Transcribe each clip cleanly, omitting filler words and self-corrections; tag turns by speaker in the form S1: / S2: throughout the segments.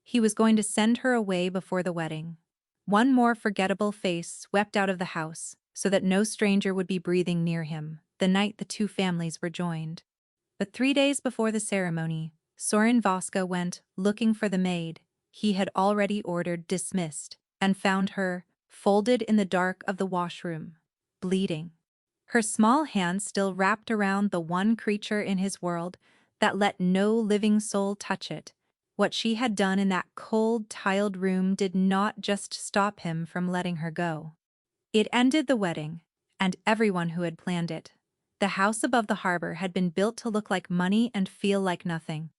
S1: He was going to send her away before the wedding. One more forgettable face swept out of the house, so that no stranger would be breathing near him the night the two families were joined. But 3 days before the ceremony, Soren Voska went looking for the maid he had already ordered dismissed, and found her, folded in the dark of the washroom, bleeding. Her small hands still wrapped around the one creature in his world that let no living soul touch it. What she had done in that cold, tiled room did not just stop him from letting her go. It ended the wedding, and everyone who had planned it. The house above the harbor had been built to look like money and feel like nothing.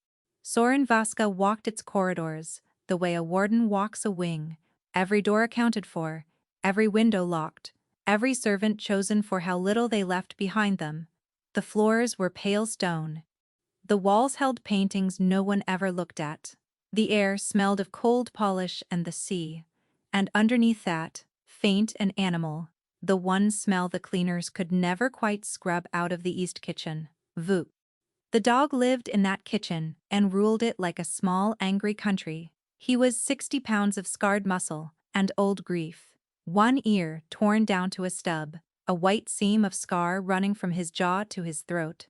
S1: Soren Voska walked its corridors, the way a warden walks a wing, every door accounted for, every window locked, every servant chosen for how little they left behind them. The floors were pale stone. The walls held paintings no one ever looked at. The air smelled of cold polish and the sea. And underneath that, faint and animal, the one smell the cleaners could never quite scrub out of the East Kitchen, Voop. The dog lived in that kitchen and ruled it like a small, angry country. He was 60 pounds of scarred muscle and old grief. One ear torn down to a stub, a white seam of scar running from his jaw to his throat.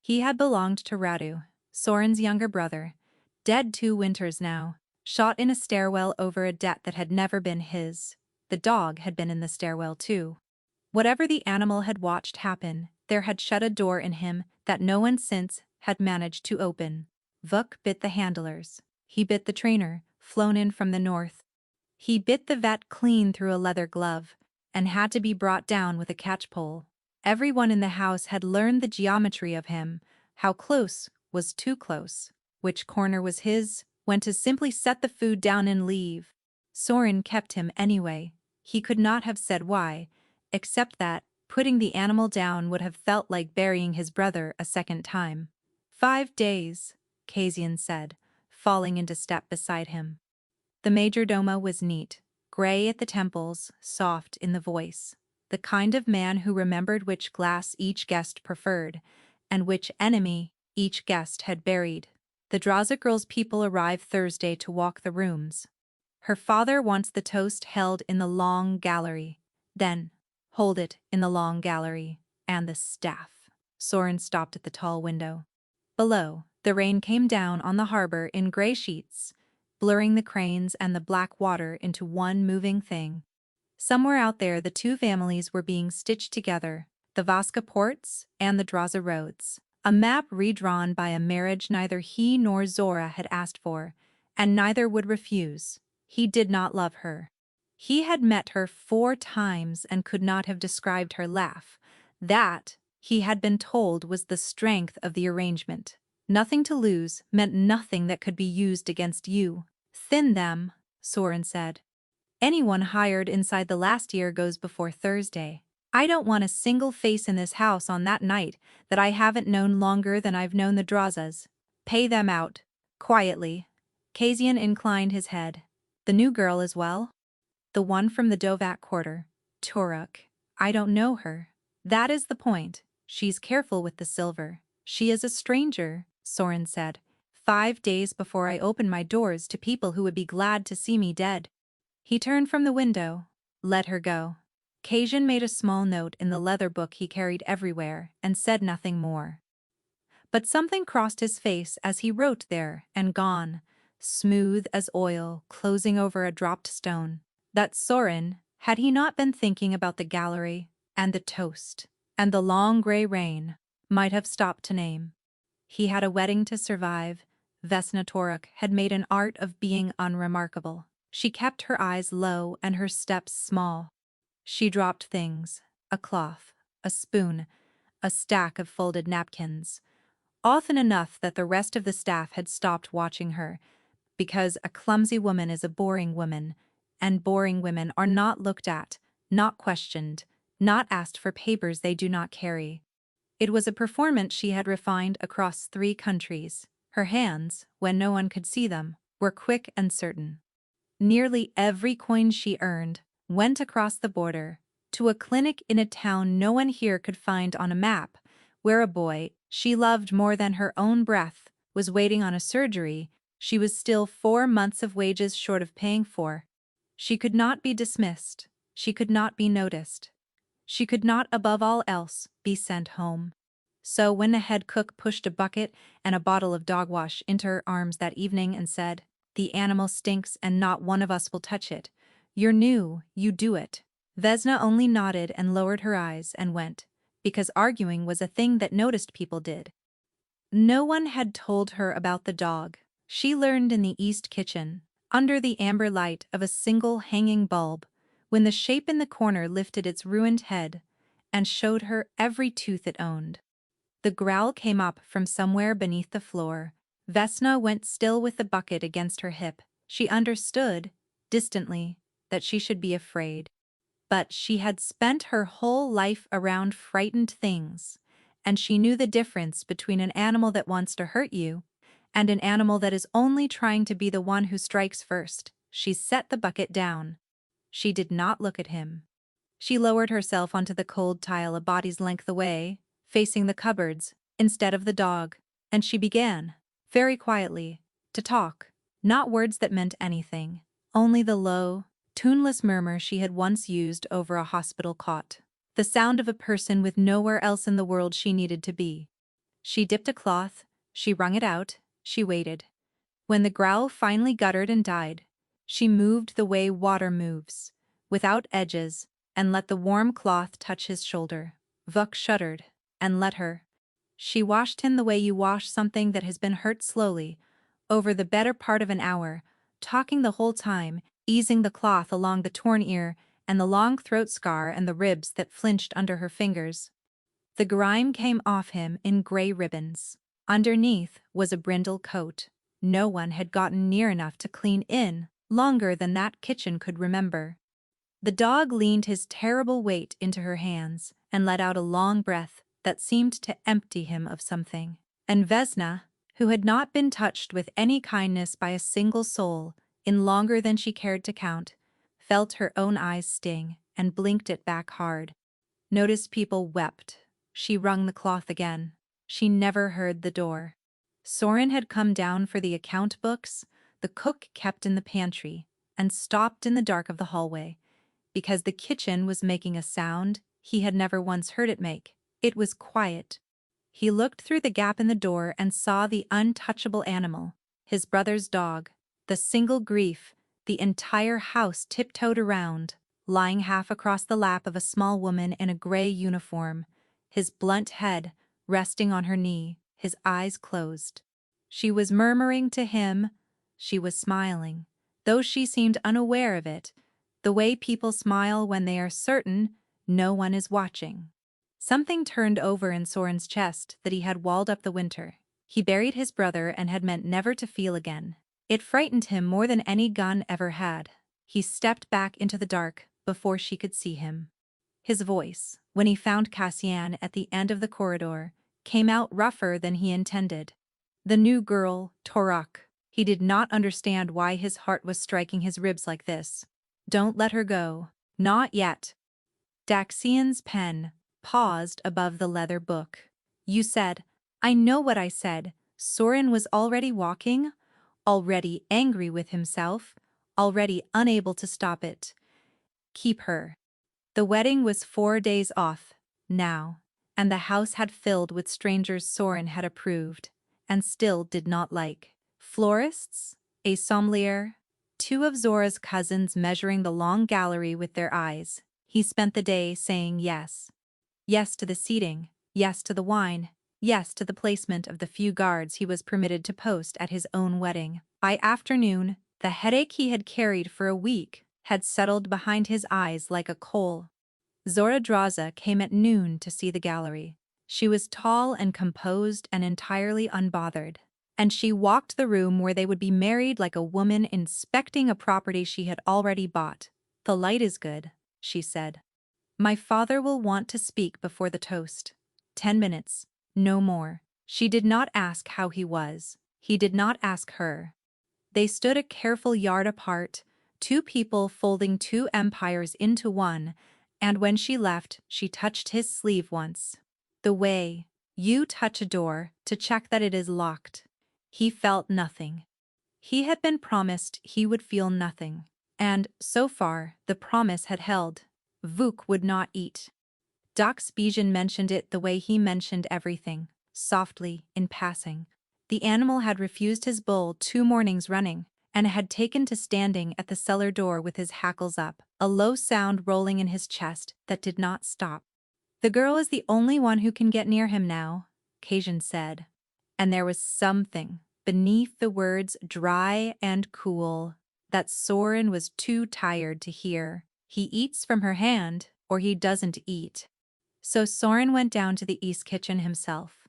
S1: He had belonged to Radu, Soren's younger brother, dead 2 winters now, shot in a stairwell over a debt that had never been his. The dog had been in the stairwell too. Whatever the animal had watched happen, there had shut a door in him that no one since had managed to open. Vuk bit the handlers. He bit the trainer, flown in from the north. He bit the vet clean through a leather glove, and had to be brought down with a catchpole. Everyone in the house had learned the geometry of him, how close was too close, which corner was his, when to simply set the food down and leave. Soren kept him anyway. He could not have said why, except that putting the animal down would have felt like burying his brother a second time. 5 days, Kasian said, falling into step beside him. The majordomo was neat, gray at the temples, soft in the voice, the kind of man who remembered which glass each guest preferred, and which enemy each guest had buried. The Draza girl's people arrive Thursday to walk the rooms. Her father wants the toast held in the long gallery. Then, hold it in the long gallery, and the staff. Soren stopped at the tall window. Below, the rain came down on the harbor in gray sheets, blurring the cranes and the black water into one moving thing. Somewhere out there the two families were being stitched together, the Vaska ports and the Draza roads. A map redrawn by a marriage neither he nor Zora had asked for, and neither would refuse. He did not love her. He had met her 4 times and could not have described her laugh. That, he had been told, was the strength of the arrangement. Nothing to lose meant nothing that could be used against you. Thin them, Soren said. Anyone hired inside the last year goes before Thursday. I don't want a single face in this house on that night that I haven't known longer than I've known the Drazas. Pay them out. Quietly. Kasian inclined his head. The new girl as well? The one from the Dovak quarter. Turuk. I don't know her. That is the point. She's careful with the silver. She is a stranger, Soren said. 5 days before I open my doors to people who would be glad to see me dead. He turned from the window. Let her go. Kasian made a small note in the leather book he carried everywhere and said nothing more. But something crossed his face as he wrote there and gone, smooth as oil closing over a dropped stone. That Soren, had he not been thinking about the gallery, and the toast, and the long gray rain, might have stopped to name. He had a wedding to survive. Vesna Toruk had made an art of being unremarkable. She kept her eyes low and her steps small. She dropped things, a cloth, a spoon, a stack of folded napkins, often enough that the rest of the staff had stopped watching her, because a clumsy woman is a boring woman, and boring women are not looked at, not questioned, not asked for papers they do not carry. It was a performance she had refined across 3 countries. Her hands, when no one could see them, were quick and certain. Nearly every coin she earned went across the border, to a clinic in a town no one here could find on a map, where a boy she loved more than her own breath was waiting on a surgery she was still 4 months of wages short of paying for. She could not be dismissed. She could not be noticed. She could not, above all else, be sent home. So when the head cook pushed a bucket and a bottle of dog wash into her arms that evening and said, "The animal stinks and not one of us will touch it. You're new, you do it," Vesna only nodded and lowered her eyes and went, because arguing was a thing that noticed people did. No one had told her about the dog. She learned in the East kitchen, under the amber light of a single hanging bulb, when the shape in the corner lifted its ruined head and showed her every tooth it owned. The growl came up from somewhere beneath the floor. Vesna went still with the bucket against her hip. She understood, distantly, that she should be afraid. But she had spent her whole life around frightened things, and she knew the difference between an animal that wants to hurt you and an animal that is only trying to be the one who strikes first. She set the bucket down. She did not look at him. She lowered herself onto the cold tile a body's length away, facing the cupboards, instead of the dog, and she began, very quietly, to talk, not words that meant anything, only the low, tuneless murmur she had once used over a hospital cot, the sound of a person with nowhere else in the world she needed to be. She dipped a cloth, she wrung it out, she waited. When the growl finally guttered and died, she moved the way water moves, without edges, and let the warm cloth touch his shoulder. Vuk shuddered, and let her. She washed him the way you wash something that has been hurt slowly, over the better part of an hour, talking the whole time, easing the cloth along the torn ear and the long throat scar and the ribs that flinched under her fingers. The grime came off him in gray ribbons. Underneath was a brindle coat. No one had gotten near enough to clean in longer than that kitchen could remember. The dog leaned his terrible weight into her hands and let out a long breath that seemed to empty him of something. And Vesna, who had not been touched with any kindness by a single soul in longer than she cared to count, felt her own eyes sting and blinked it back hard. Noticed people wept. She wrung the cloth again. She never heard the door. Soren had come down for the account books the cook kept in the pantry and stopped in the dark of the hallway, because the kitchen was making a sound he had never once heard it make. It was quiet. He looked through the gap in the door and saw the untouchable animal, his brother's dog, the single grief the entire house tiptoed around, lying half across the lap of a small woman in a gray uniform, his blunt head resting on her knee, his eyes closed. She was murmuring to him. She was smiling, though she seemed unaware of it, the way people smile when they are certain no one is watching. Something turned over in Soren's chest that he had walled up the winter. He buried his brother and had meant never to feel again. It frightened him more than any gun ever had. He stepped back into the dark before she could see him. His voice, when he found Cassian at the end of the corridor, came out rougher than he intended. The new girl, Torok. He did not understand why his heart was striking his ribs like this. Don't let her go. Not yet. Daxian's pen paused above the leather book. You said, I know what I said. Soren was already walking, already angry with himself, already unable to stop it. Keep her. The wedding was 4 days off, now, and the house had filled with strangers Soren had approved, and still did not like. Florists, a sommelier, 2 of Zora's cousins measuring the long gallery with their eyes. He spent the day saying yes. Yes to the seating, yes to the wine, yes to the placement of the few guards he was permitted to post at his own wedding. By afternoon, the headache he had carried for a week had settled behind his eyes like a coal. Zora Draza came at noon to see the gallery. She was tall and composed and entirely unbothered, and she walked the room where they would be married like a woman inspecting a property she had already bought. The light is good, she said. My father will want to speak before the toast. 10 minutes, no more. She did not ask how he was. He did not ask her. They stood a careful yard apart, 2 people folding 2 empires into one, and when she left, she touched his sleeve once. The way you touch a door to check that it is locked. He felt nothing. He had been promised he would feel nothing. And, so far, the promise had held. Vuk would not eat. Dux Bijan mentioned it the way he mentioned everything, softly, in passing. The animal had refused his bowl 2 mornings running, and had taken to standing at the cellar door with his hackles up, a low sound rolling in his chest that did not stop. "The girl is the only one who can get near him now," Kajin said. And there was something beneath the words dry and cool that Soren was too tired to hear. He eats from her hand, or he doesn't eat. So Soren went down to the East Kitchen himself.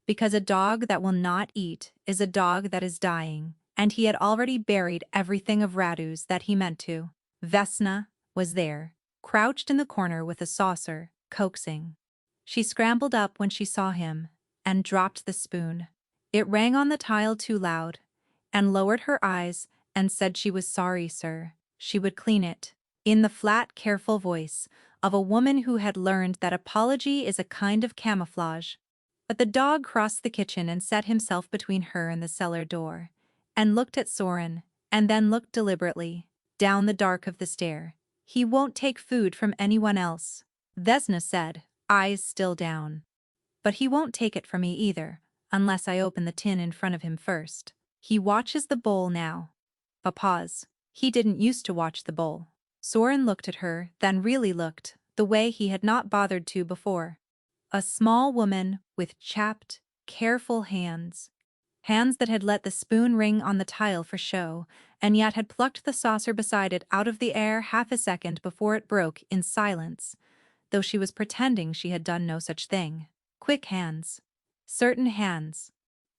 S1: Because a dog that will not eat is a dog that is dying, and he had already buried everything of Radu's that he meant to. Vesna was there, crouched in the corner with a saucer, coaxing. She scrambled up when she saw him, and dropped the spoon. It rang on the tile too loud, and lowered her eyes and said she was sorry, sir. She would clean it, in the flat, careful voice of a woman who had learned that apology is a kind of camouflage. But the dog crossed the kitchen and set himself between her and the cellar door, and looked at Soren, and then looked deliberately down the dark of the stair. "He won't take food from anyone else," Vesna said, eyes still down. "But he won't take it from me either, unless I open the tin in front of him first. He watches the bowl now." A pause. He didn't used to watch the bowl. Soren looked at her, then really looked, the way he had not bothered to before. A small woman with chapped, careful hands. Hands that had let the spoon ring on the tile for show, and yet had plucked the saucer beside it out of the air half a second before it broke in silence, though she was pretending she had done no such thing. Quick hands. Certain hands.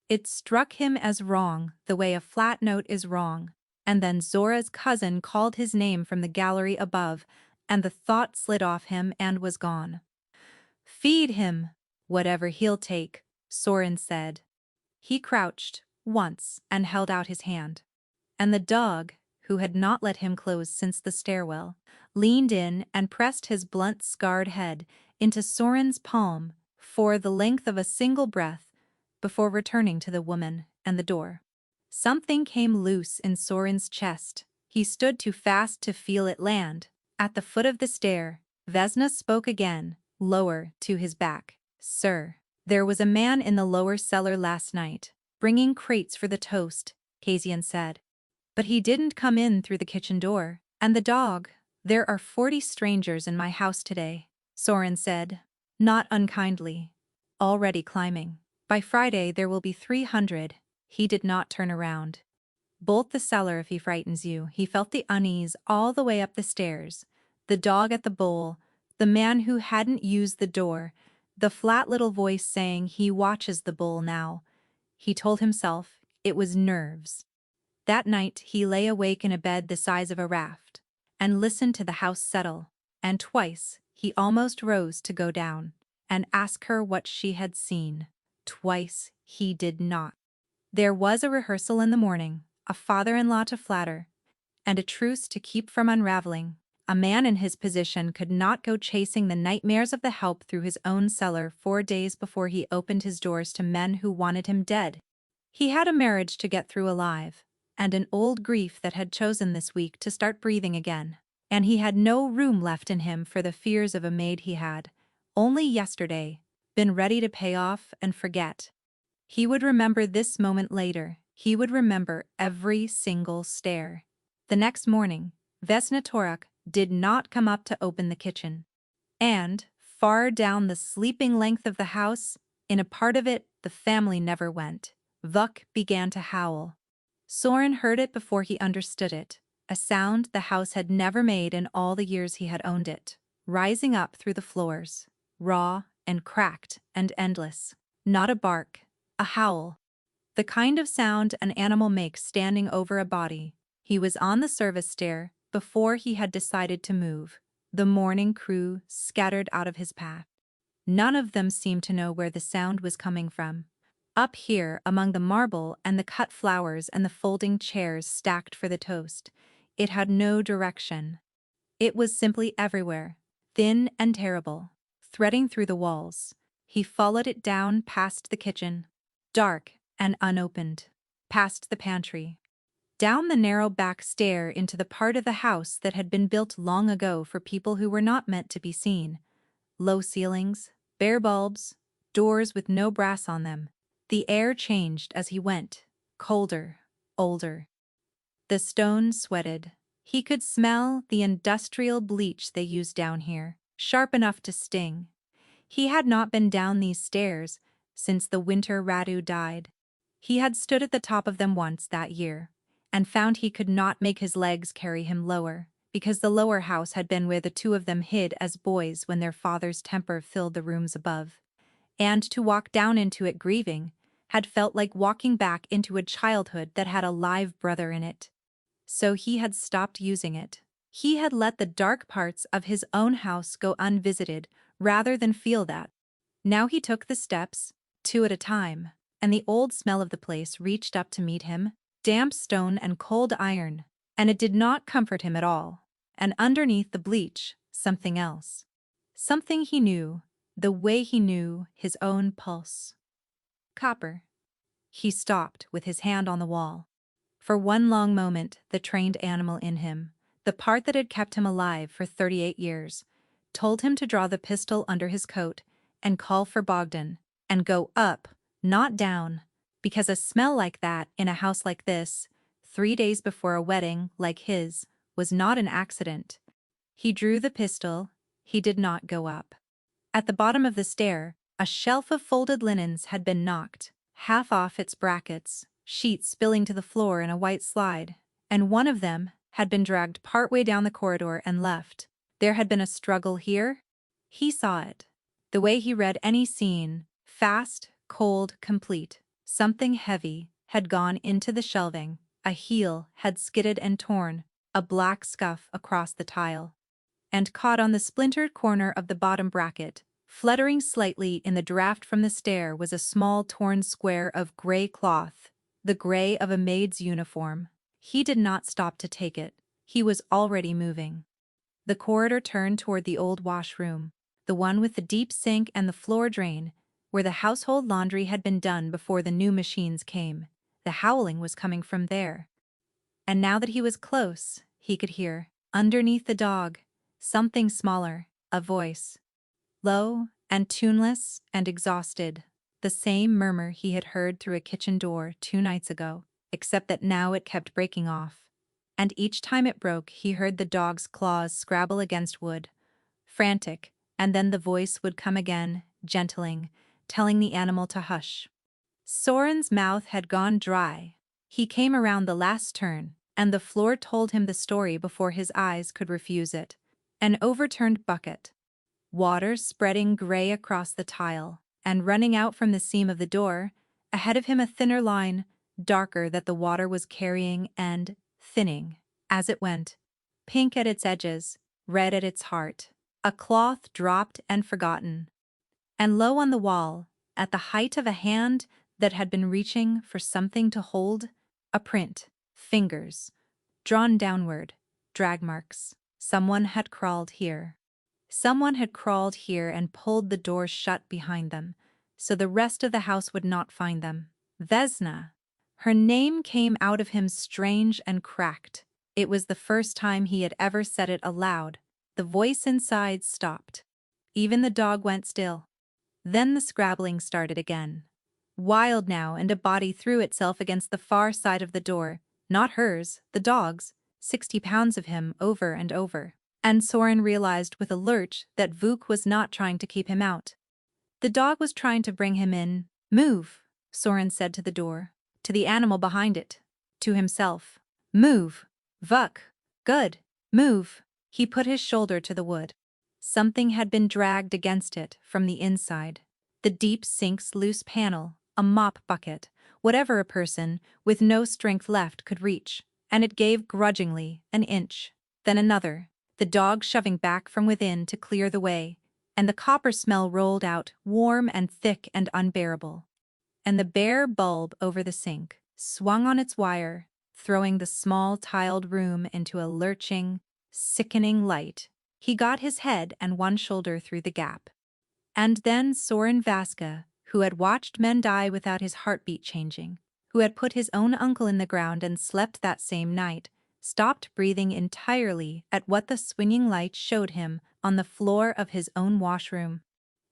S1: It struck him as wrong, the way a flat note is wrong. And then Zora's cousin called his name from the gallery above, and the thought slid off him and was gone. "Feed him, whatever he'll take," Soren said. He crouched, once, and held out his hand. And the dog, who had not let him close since the stairwell, leaned in and pressed his blunt, scarred head into Soren's palm for the length of a single breath before returning to the woman and the door. Something came loose in Soren's chest. He stood too fast to feel it land. At the foot of the stair, Vesna spoke again, lower, to his back. "Sir, there was a man in the lower cellar last night, bringing crates for the toast," Kasian said. "But he didn't come in through the kitchen door. And the dog—" "There are 40 strangers in my house today," Soren said, not unkindly. "Already climbing. By Friday there will be 300. He did not turn around. "Bolt the cellar if he frightens you." He felt the unease all the way up the stairs. The dog at the bowl, the man who hadn't used the door, the flat little voice saying he watches the bowl now. He told himself it was nerves. That night he lay awake in a bed the size of a raft, and listened to the house settle, and twice he almost rose to go down and ask her what she had seen. Twice he did not. There was a rehearsal in the morning, a father-in-law to flatter, and a truce to keep from unraveling. A man in his position could not go chasing the nightmares of the help through his own cellar 4 days before he opened his doors to men who wanted him dead. He had a marriage to get through alive, and an old grief that had chosen this week to start breathing again. And he had no room left in him for the fears of a maid he had, only yesterday, been ready to pay off and forget. He would remember this moment later. He would remember every single stare. The next morning, Vesna Torak did not come up to open the kitchen. And, far down the sleeping length of the house, in a part of it the family never went, Vuk began to howl. Soren heard it before he understood it, a sound the house had never made in all the years he had owned it, rising up through the floors, raw and cracked and endless. Not a bark. A howl. The kind of sound an animal makes standing over a body. He was on the service stair before he had decided to move. The morning crew scattered out of his path. None of them seemed to know where the sound was coming from. Up here, among the marble and the cut flowers and the folding chairs stacked for the toast, it had no direction. It was simply everywhere, thin and terrible, threading through the walls. He followed it down past the kitchen, dark and unopened, past the pantry, down the narrow back stair into the part of the house that had been built long ago for people who were not meant to be seen. Low ceilings, bare bulbs, doors with no brass on them. The air changed as he went, colder, older. The stone sweated. He could smell the industrial bleach they use down here, sharp enough to sting. He had not been down these stairs since the winter Radu died. He had stood at the top of them once that year, and found he could not make his legs carry him lower, because the lower house had been where the two of them hid as boys when their father's temper filled the rooms above. And to walk down into it grieving had felt like walking back into a childhood that had a live brother in it. So he had stopped using it. He had let the dark parts of his own house go unvisited rather than feel that. Now he took the steps, two at a time, and the old smell of the place reached up to meet him, damp stone and cold iron, and it did not comfort him at all. And underneath the bleach, something else. Something he knew, the way he knew his own pulse. Copper. He stopped with his hand on the wall. For one long moment, the trained animal in him, the part that had kept him alive for 38 years, told him to draw the pistol under his coat and call for Bogdan, and go up, not down, because a smell like that in a house like this, 3 days before a wedding like his, was not an accident. He drew the pistol. He did not go up. At the bottom of the stair, a shelf of folded linens had been knocked, half off its brackets, sheets spilling to the floor in a white slide, and one of them had been dragged partway down the corridor and left. There had been a struggle here. He saw it. The way he read any scene, fast, cold, complete. Something heavy had gone into the shelving, a heel had skidded and torn, a black scuff across the tile, and caught on the splintered corner of the bottom bracket. Fluttering slightly in the draft from the stair was a small torn square of gray cloth, the gray of a maid's uniform. He did not stop to take it. He was already moving. The corridor turned toward the old washroom, the one with the deep sink and the floor drain, where the household laundry had been done before the new machines came. The howling was coming from there. And now that he was close, he could hear, underneath the dog, something smaller, a voice. Low and tuneless and exhausted, the same murmur he had heard through a kitchen door 2 nights ago, except that now it kept breaking off. And each time it broke, he heard the dog's claws scrabble against wood. Frantic, and then the voice would come again, gentling, telling the animal to hush. Soren's mouth had gone dry. He came around the last turn, and the floor told him the story before his eyes could refuse it. An overturned bucket. Water spreading gray across the tile, and running out from the seam of the door, ahead of him a thinner line, darker that the water was carrying and thinning as it went, pink at its edges, red at its heart. A cloth dropped and forgotten. And low on the wall, at the height of a hand that had been reaching for something to hold, a print, fingers, drawn downward, drag marks. Someone had crawled here. Someone had crawled here and pulled the door shut behind them, so the rest of the house would not find them. Vesna. Her name came out of him strange and cracked. It was the first time he had ever said it aloud. The voice inside stopped. Even the dog went still. Then the scrabbling started again. Wild now, and a body threw itself against the far side of the door. Not hers, the dog's. 60 pounds of him over and over. And Soren realized with a lurch that Vuk was not trying to keep him out. The dog was trying to bring him in. Move, Soren said to the door, to the animal behind it, to himself. Move, Vuk. Good, move. He put his shoulder to the wood. Something had been dragged against it from the inside. The deep sink's loose panel, a mop bucket, whatever a person with no strength left could reach, and it gave grudgingly an inch, then another, the dog shoving back from within to clear the way, and the copper smell rolled out, warm and thick and unbearable. And the bare bulb over the sink swung on its wire, throwing the small tiled room into a lurching, sickening light. He got his head and one shoulder through the gap. And then Soren Vaska, who had watched men die without his heartbeat changing, who had put his own uncle in the ground and slept that same night, stopped breathing entirely at what the swinging light showed him on the floor of his own washroom.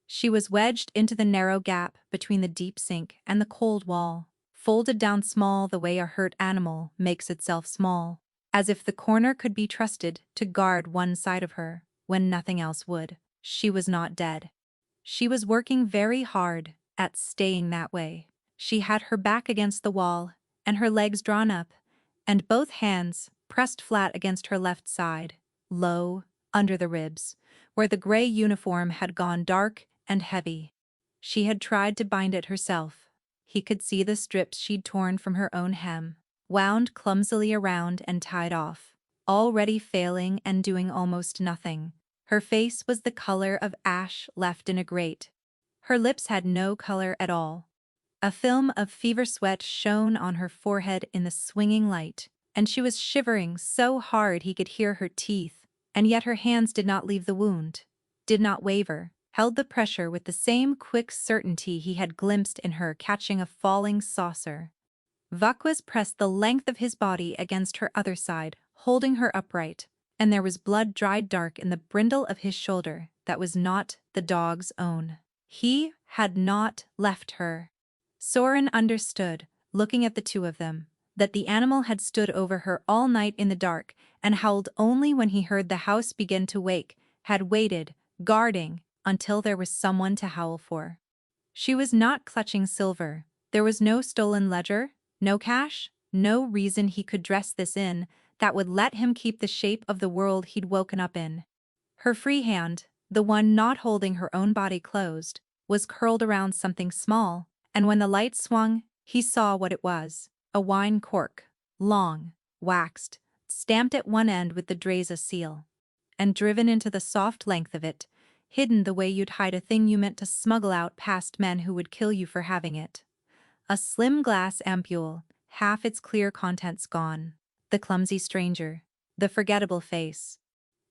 S1: She was wedged into the narrow gap between the deep sink and the cold wall, folded down small the way a hurt animal makes itself small, as if the corner could be trusted to guard one side of her when nothing else would. She was not dead. She was working very hard at staying that way. She had her back against the wall and her legs drawn up, and both hands pressed flat against her left side, low, under the ribs, where the gray uniform had gone dark and heavy. She had tried to bind it herself. He could see the strips she'd torn from her own hem, wound clumsily around and tied off, already failing and doing almost nothing. Her face was the color of ash left in a grate. Her lips had no color at all. A film of fever sweat shone on her forehead in the swinging light, and she was shivering so hard he could hear her teeth, and yet her hands did not leave the wound, did not waver, held the pressure with the same quick certainty he had glimpsed in her catching a falling saucer. Vacquez pressed the length of his body against her other side, holding her upright, and there was blood dried dark in the brindle of his shoulder that was not the dog's own. He had not left her. Soren understood, looking at the two of them, that the animal had stood over her all night in the dark and howled only when he heard the house begin to wake, had waited, guarding, until there was someone to howl for. She was not clutching silver. There was no stolen ledger, no cash, no reason he could dress this in that would let him keep the shape of the world he'd woken up in. Her free hand, the one not holding her own body closed, was curled around something small, and when the light swung, he saw what it was: a wine cork, long, waxed, stamped at one end with the Dresa seal, and driven into the soft length of it, hidden the way you'd hide a thing you meant to smuggle out past men who would kill you for having it. A slim glass ampule, half its clear contents gone. The clumsy stranger. The forgettable face.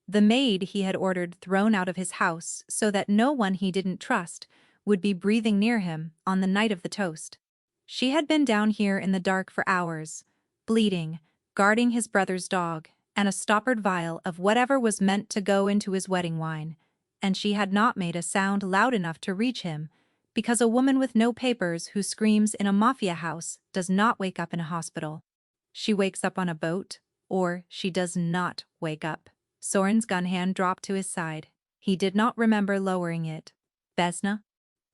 S1: The maid he had ordered thrown out of his house so that no one he didn't trust would be breathing near him on the night of the toast. She had been down here in the dark for hours, bleeding, guarding his brother's dog, and a stoppered vial of whatever was meant to go into his wedding wine, and she had not made a sound loud enough to reach him, because a woman with no papers who screams in a mafia house does not wake up in a hospital. She wakes up on a boat, or she does not wake up. Soren's gun hand dropped to his side. He did not remember lowering it. Vesna?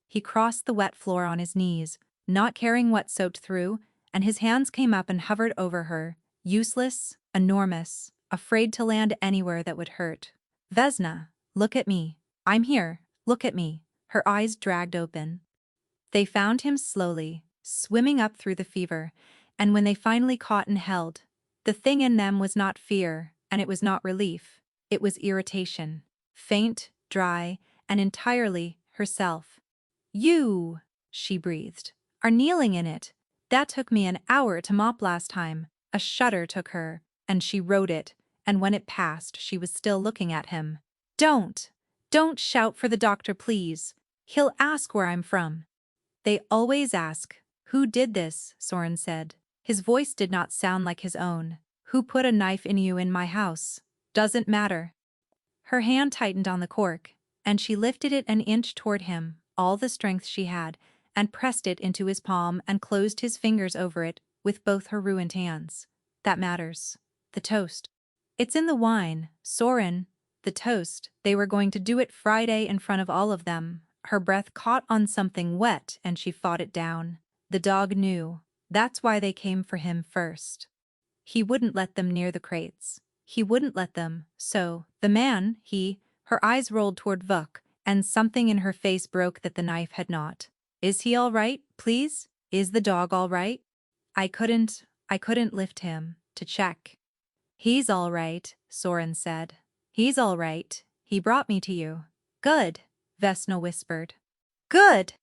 S1: He crossed the wet floor on his knees, not caring what soaked through, and his hands came up and hovered over her, useless, enormous, afraid to land anywhere that would hurt. Vesna, look at me. I'm here, look at me. Her eyes dragged open. They found him slowly, swimming up through the fever, and when they finally caught and held, the thing in them was not fear, and it was not relief. It was irritation, faint, dry, and entirely herself. "You," she breathed, "are kneeling in it. That took me an hour to mop last time." A shudder took her, and she wrote it, and when it passed she was still looking at him. Don't shout for the doctor, please. He'll ask where I'm from." "They always ask, who did this?" Soren said. His voice did not sound like his own. "Who put a knife in you in my house? Doesn't matter." Her hand tightened on the cork, and she lifted it an inch toward him, all the strength she had, and pressed it into his palm and closed his fingers over it with both her ruined hands. "That matters. The toast. It's in the wine, Soren. The toast. They were going to do it Friday in front of all of them." Her breath caught on something wet and she fought it down. The dog knew. That's why they came for him first. He wouldn't let them near the crates. He wouldn't let them, so, the man, her eyes rolled toward Vuk, and something in her face broke that the knife had not. "Is he all right, please? Is the dog all right?" I couldn't lift him, to check." "He's all right," Soren said. "He's all right. He brought me to you." "Good," Vesna whispered. "Good!"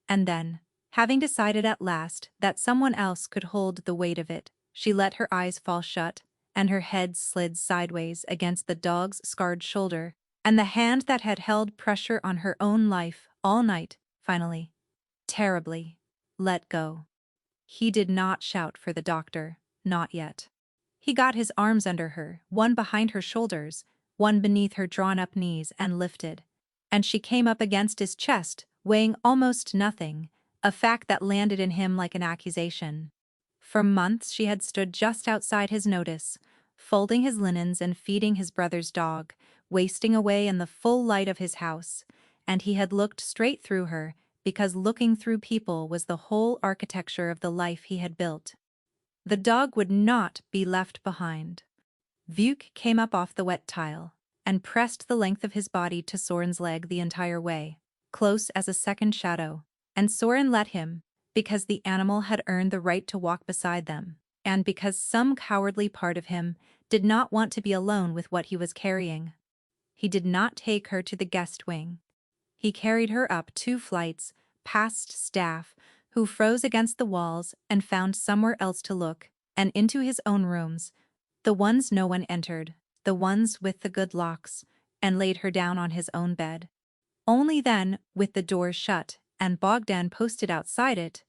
S1: And then, having decided at last that someone else could hold the weight of it, she let her eyes fall shut, and her head slid sideways against the dog's scarred shoulder, and the hand that had held pressure on her own life all night, finally, terribly, let go. He did not shout for the doctor, not yet. He got his arms under her, one behind her shoulders, one beneath her drawn-up knees, and lifted. And she came up against his chest, weighing almost nothing, a fact that landed in him like an accusation. For months she had stood just outside his notice, folding his linens and feeding his brother's dog, wasting away in the full light of his house, and he had looked straight through her, because looking through people was the whole architecture of the life he had built. The dog would not be left behind. Vuk came up off the wet tile and pressed the length of his body to Soren's leg the entire way, close as a second shadow, and Soren let him, because the animal had earned the right to walk beside them, and because some cowardly part of him did not want to be alone with what he was carrying. He did not take her to the guest wing. He carried her up 2 flights, past staff, who froze against the walls and found somewhere else to look, and into his own rooms, the ones no one entered, the ones with the good locks, and laid her down on his own bed. Only then, with the doors shut and Bogdan posted outside it,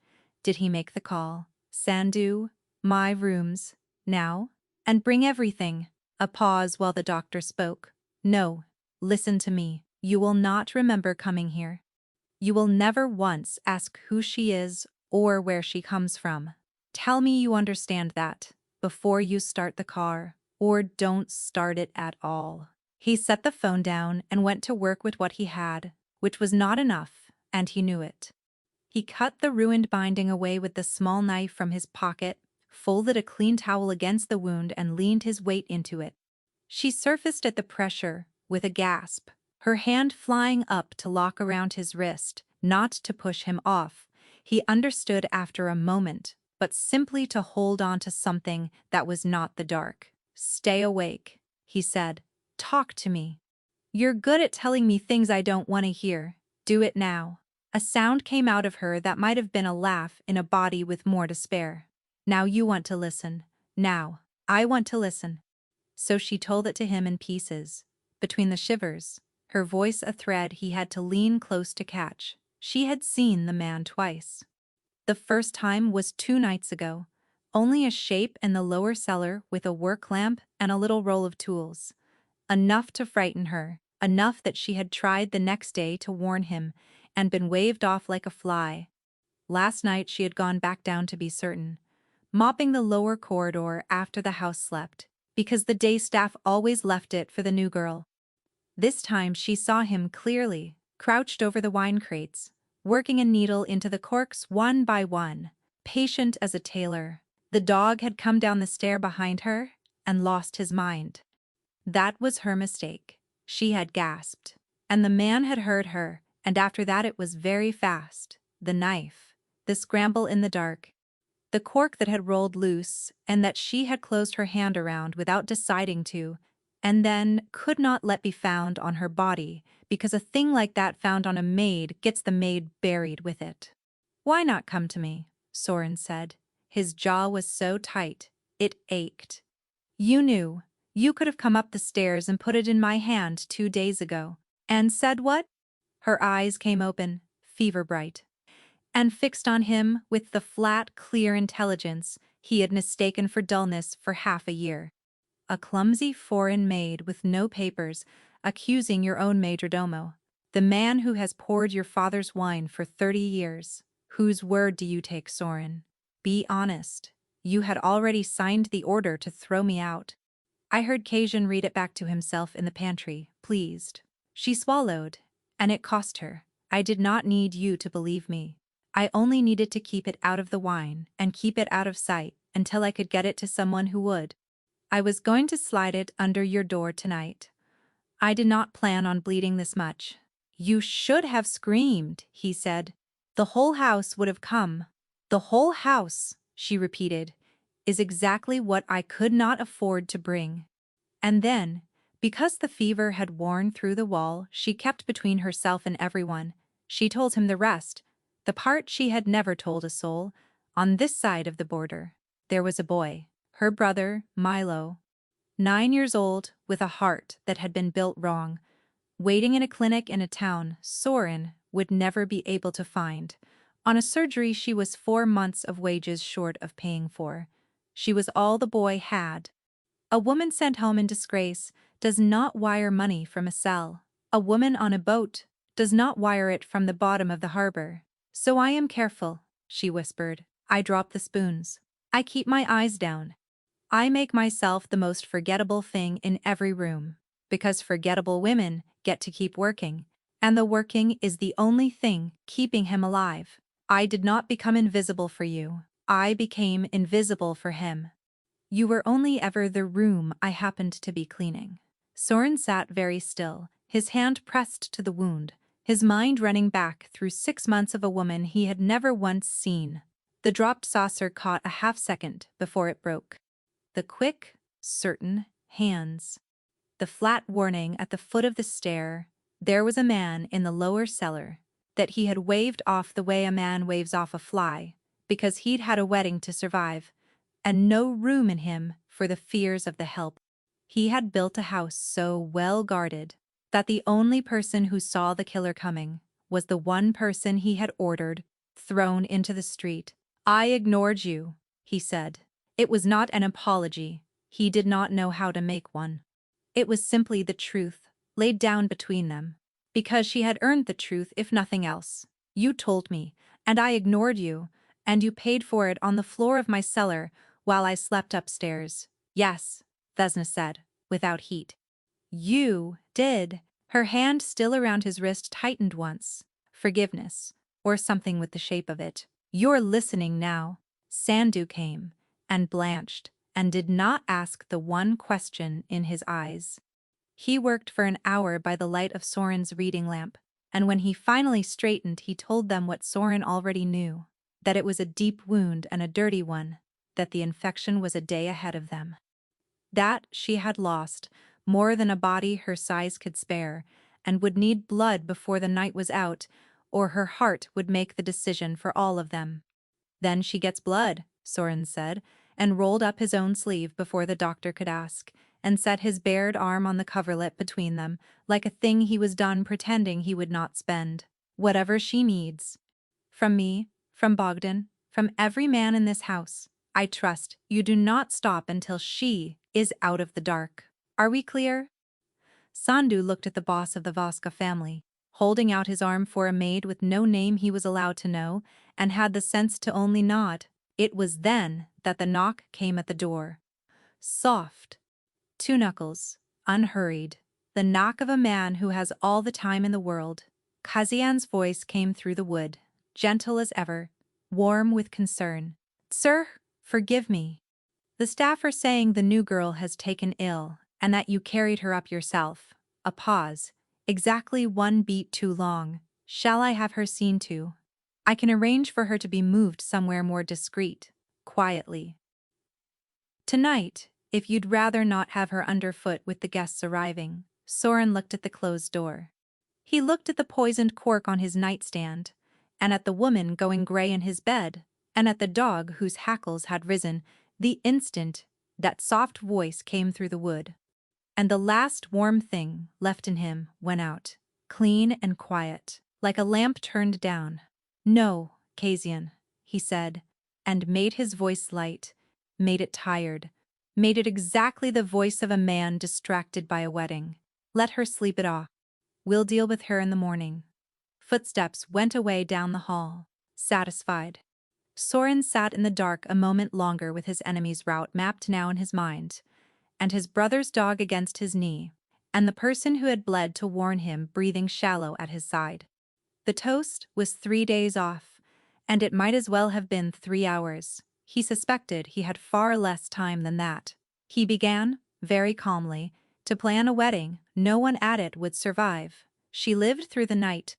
S1: did he make the call. "Sandu, my rooms, now, and bring everything." A pause while the doctor spoke. "No, listen to me. You will not remember coming here. You will never once ask who she is or where she comes from. Tell me you understand that before you start the car, or don't start it at all." He set the phone down and went to work with what he had, which was not enough, and he knew it. He cut the ruined binding away with the small knife from his pocket, folded a clean towel against the wound, and leaned his weight into it. She surfaced at the pressure, with a gasp, her hand flying up to lock around his wrist, not to push him off. He understood after a moment, but simply to hold on to something that was not the dark. "Stay awake," he said. "Talk to me. You're good at telling me things I don't want to hear. Do it now." A sound came out of her that might have been a laugh in a body with more to spare. "Now you want to listen. Now, I want to listen." So she told it to him in pieces, between the shivers, her voice a thread he had to lean close to catch. She had seen the man twice. The first time was 2 nights ago, only a shape in the lower cellar with a work lamp and a little roll of tools. Enough to frighten her, enough that she had tried the next day to warn him and been waved off like a fly. Last night she had gone back down to be certain, mopping the lower corridor after the house slept, because the day staff always left it for the new girl. This time she saw him clearly, crouched over the wine crates, working a needle into the corks one by one, patient as a tailor. The dog had come down the stair behind her and lost his mind. That was her mistake. She had gasped. And the man had heard her, and after that it was very fast. The knife, the scramble in the dark, the cork that had rolled loose and that she had closed her hand around without deciding to, and then could not let be found on her body, because a thing like that found on a maid gets the maid buried with it. "Why not come to me?" Soren said. His jaw was so tight, it ached. "You knew. You could have come up the stairs and put it in my hand 2 days ago. And said what?" Her eyes came open, fever-bright, and fixed on him with the flat, clear intelligence he had mistaken for dullness for half a year. "A clumsy foreign maid with no papers, accusing your own majordomo. The man who has poured your father's wine for 30 years. Whose word do you take, Soren? Be honest. You had already signed the order to throw me out." I heard Kajun read it back to himself in the pantry, pleased. She swallowed, and it cost her. "I did not need you to believe me. I only needed to keep it out of the wine and keep it out of sight until I could get it to someone who would. I was going to slide it under your door tonight. I did not plan on bleeding this much." "You should have screamed," he said. "The whole house would have come." "The whole house," she repeated, "is exactly what I could not afford to bring." And then, because the fever had worn through the wall she kept between herself and everyone, she told him the rest, the part she had never told a soul. On this side of the border, there was a boy, her brother, Milo, 9 years old, with a heart that had been built wrong, waiting in a clinic in a town Soren would never be able to find, On a surgery she was 4 months of wages short of paying for. She was all the boy had. A woman sent home in disgrace does not wire money from a cell. A woman on a boat does not wire it from the bottom of the harbor. So I am careful, she whispered. I drop the spoons. I keep my eyes down. I make myself the most forgettable thing in every room. Because forgettable women get to keep working. And the working is the only thing keeping him alive. I did not become invisible for you. I became invisible for him. You were only ever the room I happened to be cleaning. Soren sat very still, his hand pressed to the wound, his mind running back through 6 months of a woman he had never once seen. The dropped saucer caught a half-second before it broke. The quick, certain hands. The flat warning at the foot of the stair. There was a man in the lower cellar that he had waved off the way a man waves off a fly, because he'd had a wedding to survive, and no room in him for the fears of the help. He had built a house so well guarded that the only person who saw the killer coming was the one person he had ordered thrown into the street. I ignored you, he said. It was not an apology. He did not know how to make one. It was simply the truth, laid down between them. Because she had earned the truth if nothing else. You told me, and I ignored you, and you paid for it on the floor of my cellar while I slept upstairs. Yes, Vesna said, without heat. You did. Her hand still around his wrist tightened once. Forgiveness, or something with the shape of it. You're listening now. Sandu came, and blanched, and did not ask the one question in his eyes. He worked for an hour by the light of Soren's reading lamp, and when he finally straightened he told them what Soren already knew, that it was a deep wound and a dirty one, that the infection was a day ahead of them. That she had lost more than a body her size could spare, and would need blood before the night was out, or her heart would make the decision for all of them. Then she gets blood, Soren said, and rolled up his own sleeve before the doctor could ask, and set his bared arm on the coverlet between them, like a thing he was done pretending he would not spend. Whatever she needs. From me, from Bogdan, from every man in this house. I trust you do not stop until she is out of the dark. Are we clear? Sandu looked at the boss of the Vaska family, holding out his arm for a maid with no name he was allowed to know, and had the sense to only nod. It was then that the knock came at the door. Soft. 2 knuckles, unhurried. The knock of a man who has all the time in the world. Kazian's voice came through the wood, gentle as ever, warm with concern. Sir, forgive me. The staff are saying the new girl has taken ill, and that you carried her up yourself. A pause. Exactly 1 beat too long. Shall I have her seen to? I can arrange for her to be moved somewhere more discreet, quietly. Tonight, if you'd rather not have her underfoot with the guests arriving. Soren looked at the closed door. He looked at the poisoned cork on his nightstand, and at the woman going gray in his bed, and at the dog whose hackles had risen the instant that soft voice came through the wood. And the last warm thing left in him went out, clean and quiet, like a lamp turned down. No, Kazian, he said, and made his voice light, made it tired, made it exactly the voice of a man distracted by a wedding. Let her sleep it off. We'll deal with her in the morning. Footsteps went away down the hall, satisfied. Soren sat in the dark a moment longer with his enemy's route mapped now in his mind, and his brother's dog against his knee, and the person who had bled to warn him breathing shallow at his side. The toast was 3 days off, and it might as well have been 3 hours. He suspected he had far less time than that. He began, very calmly, to plan a wedding no one at it would survive. She lived through the night.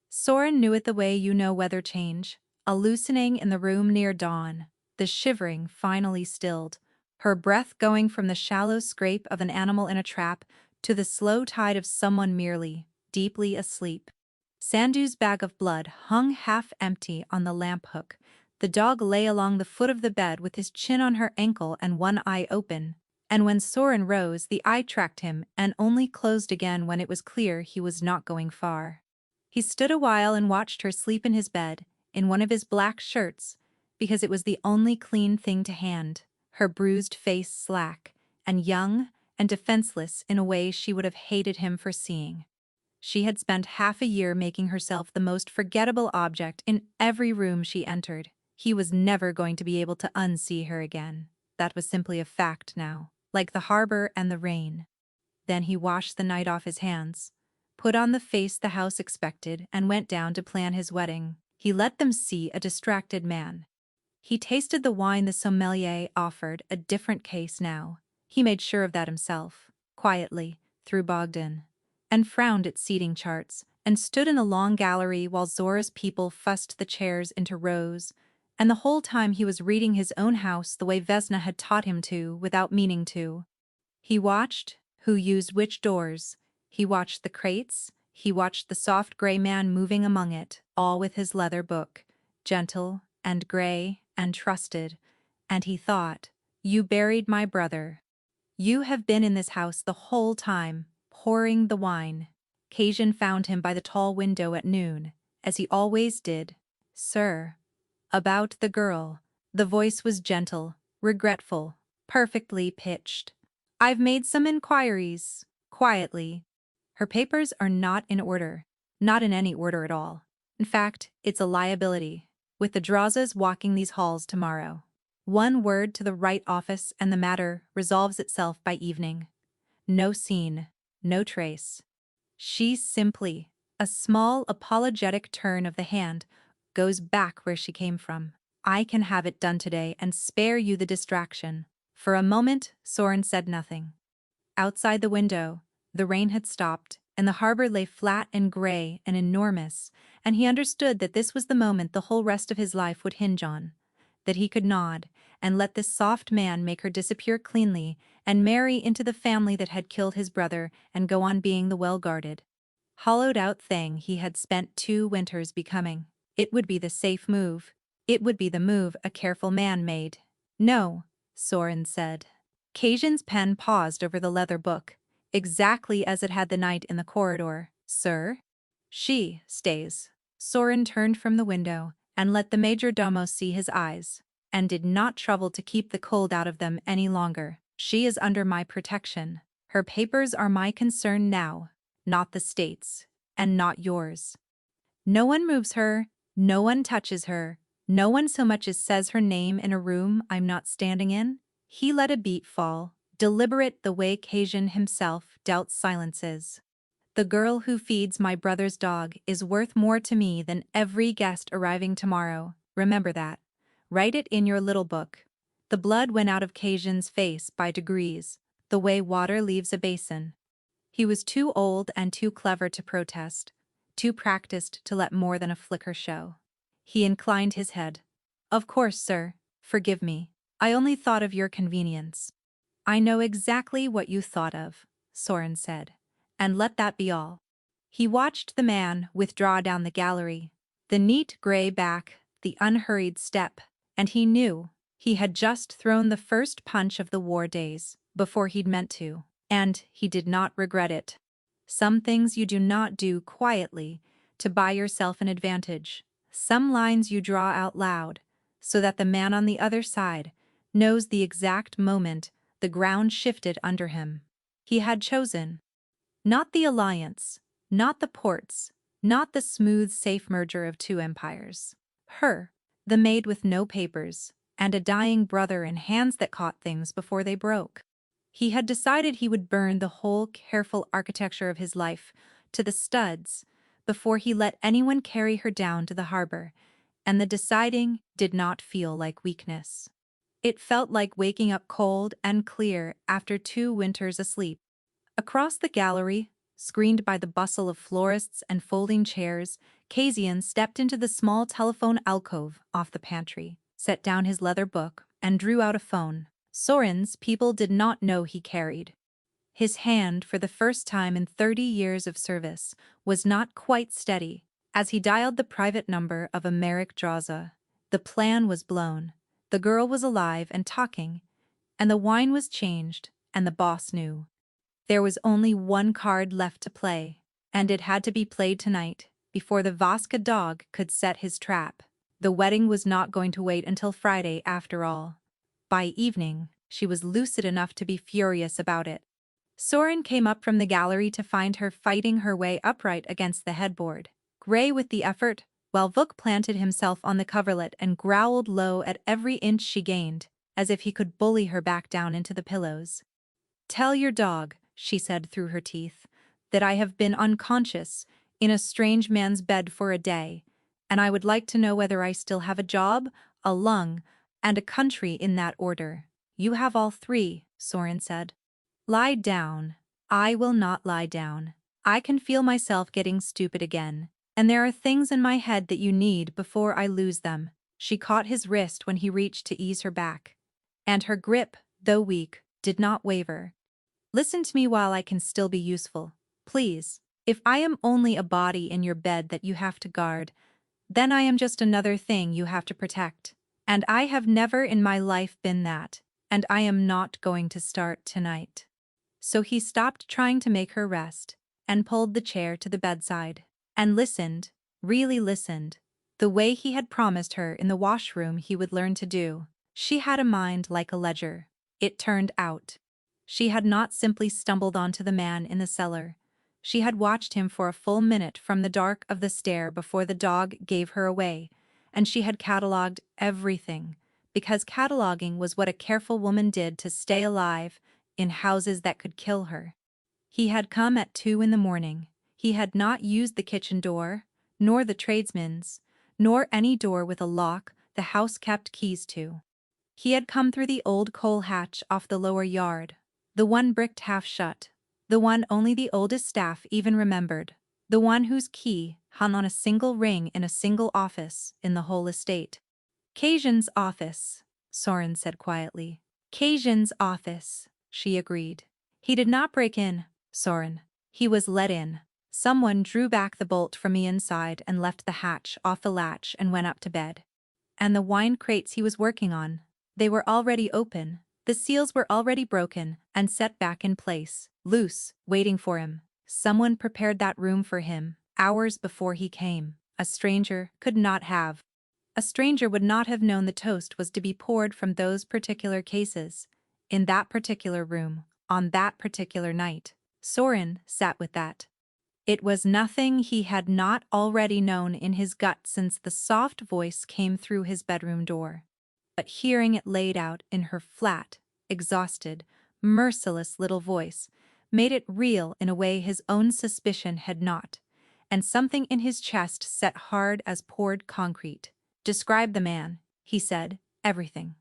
S1: Soren knew it the way you know weather change. A loosening in the room near dawn, the shivering finally stilled, her breath going from the shallow scrape of an animal in a trap to the slow tide of someone merely, deeply asleep. Sandu's bag of blood hung half empty on the lamp hook. The dog lay along the foot of the bed with his chin on her ankle and one eye open, and when Soren rose the eye tracked him and only closed again when it was clear he was not going far. He stood a while and watched her sleep in his bed, in one of his black shirts, because it was the only clean thing to hand, her bruised face slack, and young and defenseless in a way she would have hated him for seeing. She had spent half a year making herself the most forgettable object in every room she entered. He was never going to be able to unsee her again. That was simply a fact now, like the harbor and the rain. Then he washed the night off his hands, put on the face the house expected, and went down to plan his wedding. He let them see a distracted man. He tasted the wine the sommelier offered, a different case now. He made sure of that himself, quietly, through Bogdan, and frowned at seating charts, and stood in a long gallery while Zora's people fussed the chairs into rows, and the whole time he was reading his own house the way Vesna had taught him to, without meaning to. He watched who used which doors, he watched the crates, he watched the soft gray man moving among it, all with his leather book, gentle and gray and trusted, and he thought, "You buried my brother. You have been in this house the whole time, pouring the wine." Kasian found him by the tall window at noon, as he always did. "Sir." About the girl. The voice was gentle, regretful, perfectly pitched. "I've made some inquiries." Quietly. "Her papers are not in order. Not in any order at all. In fact, it's a liability. With the Drazas walking these halls tomorrow. One word to the right office and the matter resolves itself by evening. No scene, no trace. She simply, a small apologetic turn of the hand, goes back where she came from. I can have it done today and spare you the distraction." For a moment, Soren said nothing. Outside the window, the rain had stopped, and the harbor lay flat and gray and enormous, and he understood that this was the moment the whole rest of his life would hinge on. That he could nod, and let this soft man make her disappear cleanly, and marry into the family that had killed his brother, and go on being the well-guarded, hollowed-out thing he had spent 2 winters becoming. It would be the safe move. It would be the move a careful man made. "No," Soren said. Kasian's pen paused over the leather book, exactly as it had the night in the corridor. "Sir?" "She stays." Soren turned from the window and let the major domo see his eyes, and did not trouble to keep the cold out of them any longer. "She is under my protection. Her papers are my concern now, not the state's, and not yours. No one moves her, no one touches her, no one so much as says her name in a room I'm not standing in." He let a beat fall, deliberate the way Kasian himself doubts silences. "The girl who feeds my brother's dog is worth more to me than every guest arriving tomorrow. Remember that. Write it in your little book." The blood went out of Kasian's face by degrees, the way water leaves a basin. He was too old and too clever to protest, too practiced to let more than a flicker show. He inclined his head. "Of course, sir. Forgive me. I only thought of your convenience." "I know exactly what you thought of," Soren said, "and let that be all." He watched the man withdraw down the gallery, the neat gray back, the unhurried step, and he knew he had just thrown the first punch of the war days, before he'd meant to, and he did not regret it. Some things you do not do quietly to buy yourself an advantage. Some lines you draw out loud, so that the man on the other side knows the exact moment the ground shifted under him. He had chosen. Not the alliance, not the ports, not the smooth, safe merger of 2 empires. Her, the maid with no papers, and a dying brother and hands that caught things before they broke. He had decided he would burn the whole careful architecture of his life to the studs before he let anyone carry her down to the harbor, and the deciding did not feel like weakness. It felt like waking up cold and clear after 2 winters asleep. Across the gallery, screened by the bustle of florists and folding chairs, Kasian stepped into the small telephone alcove off the pantry, set down his leather book, and drew out a phone. Soren's people did not know he carried. His hand, for the first time in 30 years of service, was not quite steady as he dialed the private number of a Merrick Draza. The plan was blown. The girl was alive and talking, and the wine was changed, and the boss knew. There was only one card left to play, and it had to be played tonight, before the Vaska dog could set his trap. The wedding was not going to wait until Friday after all. By evening, she was lucid enough to be furious about it. Soren came up from the gallery to find her fighting her way upright against the headboard, gray with the effort, while Vuk planted himself on the coverlet and growled low at every inch she gained, as if he could bully her back down into the pillows. "Tell your dog," she said through her teeth, "that I have been unconscious in a strange man's bed for a day, and I would like to know whether I still have a job, a lung, and a country in that order." "You have all three," Soren said. "Lie down." "I will not lie down. I can feel myself getting stupid again, and there are things in my head that you need before I lose them." She caught his wrist when he reached to ease her back, and her grip, though weak, did not waver. "Listen to me while I can still be useful, please. If I am only a body in your bed that you have to guard, then I am just another thing you have to protect. And I have never in my life been that, and I am not going to start tonight." So he stopped trying to make her rest, and pulled the chair to the bedside, and listened, really listened, the way he had promised her in the washroom he would learn to do. She had a mind like a ledger. It turned out. She had not simply stumbled onto the man in the cellar. She had watched him for a full minute from the dark of the stair before the dog gave her away, and she had catalogued everything, because cataloging was what a careful woman did to stay alive in houses that could kill her. He had come at 2 in the morning. He had not used the kitchen door, nor the tradesman's, nor any door with a lock the house kept keys to. He had come through the old coal hatch off the lower yard, the one bricked half shut, the one only the oldest staff even remembered, the one whose key hung on a single ring in a single office in the whole estate. "Cajun's office," Soren said quietly. "Cajun's office," she agreed. "He did not break in, Soren. He was let in. Someone drew back the bolt from the inside and left the hatch off the latch and went up to bed. And the wine crates he was working on, they were already open, the seals were already broken and set back in place, loose, waiting for him. Someone prepared that room for him, hours before he came. A stranger could not have. A stranger would not have known the toast was to be poured from those particular cases, in that particular room, on that particular night. Soren sat with that. It was nothing he had not already known in his gut since the soft voice came through his bedroom door. But hearing it laid out in her flat, exhausted, merciless little voice made it real in a way his own suspicion had not, and something in his chest set hard as poured concrete. "Describe the man," he said, "everything.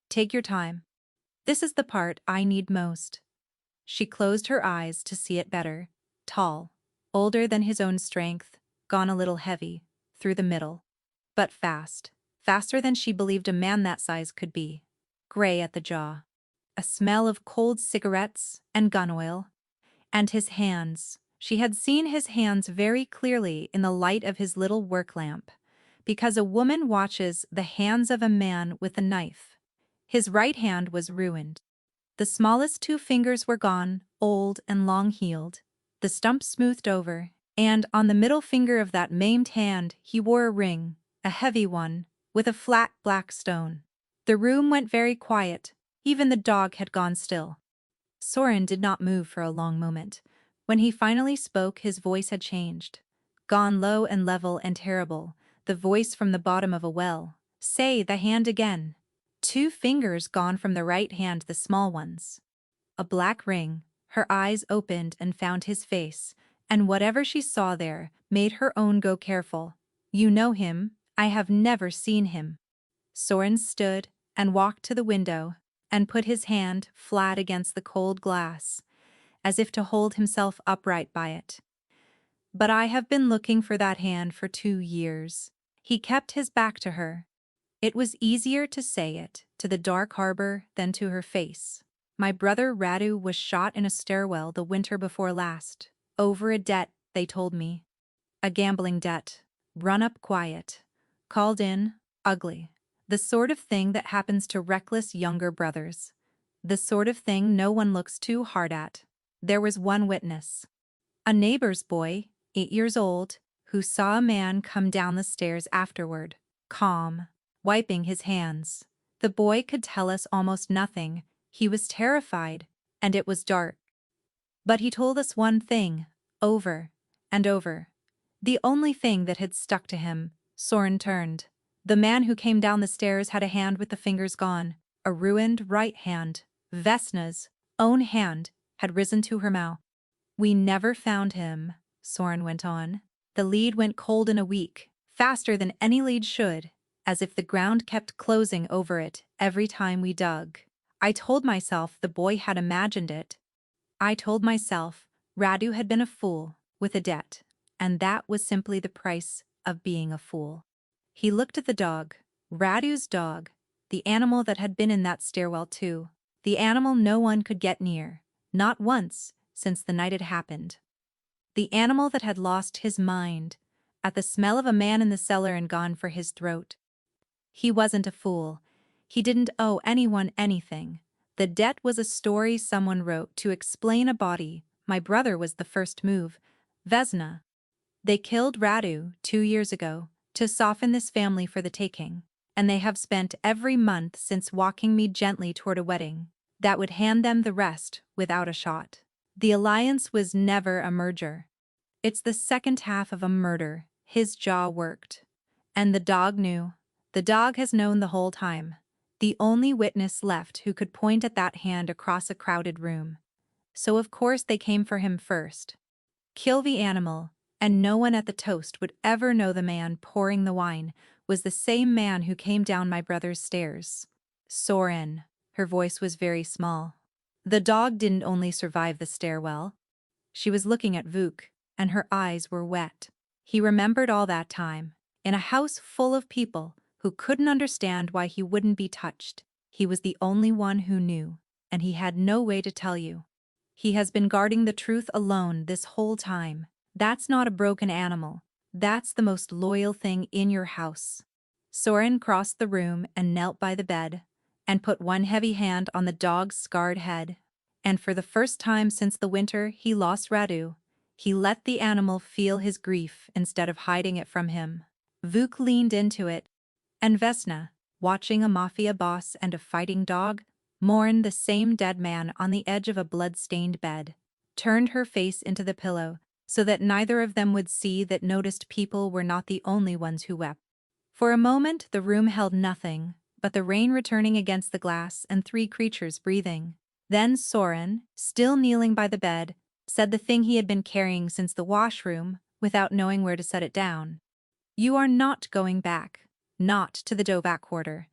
S1: Take your time. This is the part I need most." She closed her eyes to see it better. Tall, older than his own strength, gone a little heavy, through the middle. But fast, faster than she believed a man that size could be. Gray at the jaw. A smell of cold cigarettes and gun oil. And his hands. She had seen his hands very clearly in the light of his little work lamp, because a woman watches the hands of a man with a knife. His right hand was ruined. The smallest 2 fingers were gone, old and long-heeled, the stump smoothed over, and on the middle finger of that maimed hand he wore a ring, a heavy one, with a flat black stone. The room went very quiet. Even the dog had gone still. Soren did not move for a long moment. When he finally spoke, his voice had changed. Gone low and level and terrible, the voice from the bottom of a well. "Say the hand again." 2 fingers gone from the right hand, the small ones. A black ring. Her eyes opened and found his face, and whatever she saw there made her own go careful. "You know him?" "I have never seen him." Soren stood and walked to the window and put his hand flat against the cold glass, as if to hold himself upright by it. "But I have been looking for that hand for 2 years. He kept his back to her. It was easier to say it to the dark harbor than to her face. My brother Radu was shot in a stairwell the winter before last, over a debt, they told me. A gambling debt, run up quiet, called in, ugly. The sort of thing that happens to reckless younger brothers. The sort of thing no one looks too hard at. There was one witness. A neighbor's boy, 8 years old, who saw a man come down the stairs afterward. calm, wiping his hands. The boy could tell us almost nothing. He was terrified, and it was dark. But he told us one thing, over and over. The only thing that had stuck to him. Soren turned. The man who came down the stairs had a hand with the fingers gone, a ruined right hand. Vesna's own hand had risen to her mouth. We never found him, Soren went on. The lead went cold in a week, faster than any lead should, as if the ground kept closing over it every time we dug. I told myself the boy had imagined it. I told myself Radu had been a fool with a debt, and that was simply the price of being a fool. He looked at the dog, Radu's dog, the animal that had been in that stairwell too, the animal no one could get near, not once, since the night it happened. The animal that had lost his mind at the smell of a man in the cellar and gone for his throat. He wasn't a fool. He didn't owe anyone anything. The debt was a story someone wrote to explain a body. My brother was the first move. Vesna. They killed Radu 2 years ago to soften this family for the taking, and they have spent every month since walking me gently toward a wedding that would hand them the rest without a shot. The alliance was never a merger. It's the second half of a murder. His jaw worked. And the dog knew. The dog has known the whole time. The only witness left who could point at that hand across a crowded room. So of course they came for him first. Kill the animal, and no one at the toast would ever know the man pouring the wine was the same man who came down my brother's stairs. Soren. Her voice was very small. The dog didn't only survive the stairwell. She was looking at Vuk, and her eyes were wet. He remembered all that time, in a house full of people who couldn't understand why he wouldn't be touched. He was the only one who knew, and he had no way to tell you. He has been guarding the truth alone this whole time. That's not a broken animal. That's the most loyal thing in your house. Soren crossed the room and knelt by the bed, and put one heavy hand on the dog's scarred head. And for the first time since the winter he lost Radu, he let the animal feel his grief instead of hiding it from him. Vuk leaned into it, and Vesna, watching a mafia boss and a fighting dog, mourn the same dead man on the edge of a blood-stained bed, turned her face into the pillow so that neither of them would see that noticed people were not the only ones who wept. For a moment the room held nothing but the rain returning against the glass and 3 creatures breathing. Then Soren, still kneeling by the bed, said the thing he had been carrying since the washroom without knowing where to set it down. You are not going back. Not to the Dovak quarter.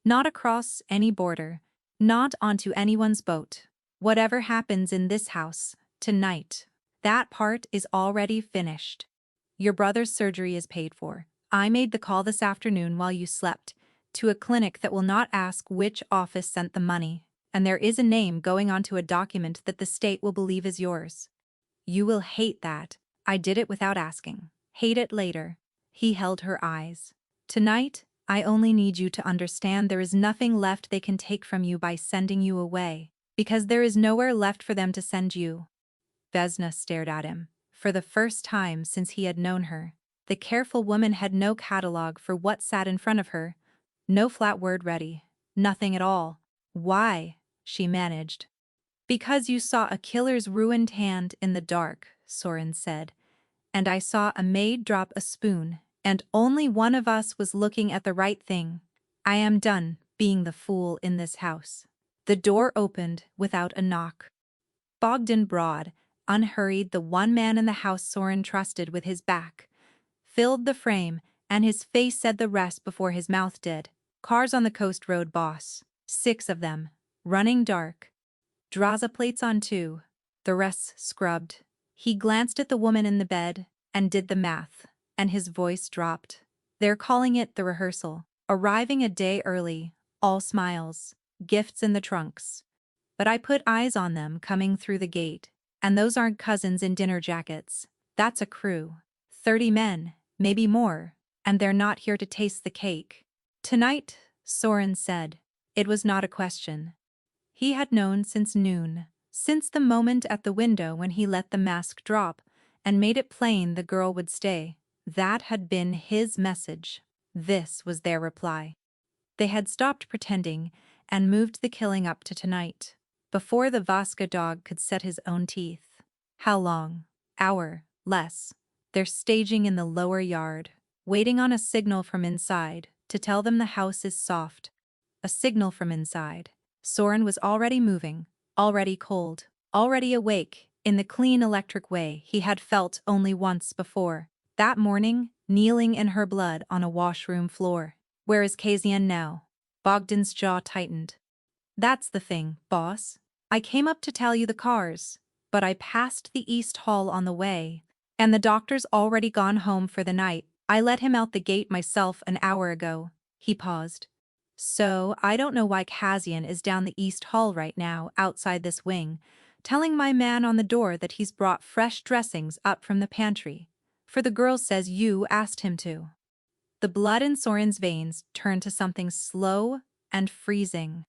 S1: Not across any border. Not onto anyone's boat. Whatever happens in this house, tonight, that part is already finished. Your brother's surgery is paid for. I made the call this afternoon while you slept, to a clinic that will not ask which office sent the money, and there is a name going onto a document that the state will believe is yours. You will hate that. I did it without asking. Hate it later. He held her eyes. Tonight, I only need you to understand there is nothing left they can take from you by sending you away, because there is nowhere left for them to send you. Vesna stared at him. For the first time since he had known her, the careful woman had no catalogue for what sat in front of her. No flat word ready. Nothing at all. Why? She managed. Because you saw a killer's ruined hand in the dark, Soren said. And I saw a maid drop a spoon, and only one of us was looking at the right thing. I am done being the fool in this house. The door opened without a knock. Bogdan Broad, unhurried, the one man in the house Soren trusted with his back, filled the frame, and his face said the rest before his mouth did. Cars on the coast road, boss. 6 of them. Running dark. Draza plates on 2. The rest scrubbed. He glanced at the woman in the bed and did the math, and his voice dropped. They're calling it the rehearsal. Arriving a day early. All smiles. Gifts in the trunks. But I put eyes on them coming through the gate, and those aren't cousins in dinner jackets. That's a crew. 30 men, maybe more, and they're not here to taste the cake. Tonight, Soren said. It was not a question. He had known since noon, since the moment at the window when he let the mask drop and made it plain the girl would stay. That had been his message. This was their reply. They had stopped pretending and moved the killing up to tonight, before the Vasca dog could set his own teeth. How long? Hour, less. They're staging in the lower yard, waiting on a signal from inside to tell them the house is soft. A signal from inside. Soren was already moving, already cold, already awake, in the clean electric way he had felt only once before. That morning, kneeling in her blood on a washroom floor. Where is Kazian now? Bogdan's jaw tightened. That's the thing, boss. I came up to tell you the cars, but I passed the East Hall on the way, and the doctor's already gone home for the night. I let him out the gate myself an hour ago. He paused. So, I don't know why Kazian is down the East Hall right now, outside this wing, telling my man on the door that he's brought fresh dressings up from the pantry. For the girl says you asked him to. The blood in Soren's veins turned to something slow and freezing.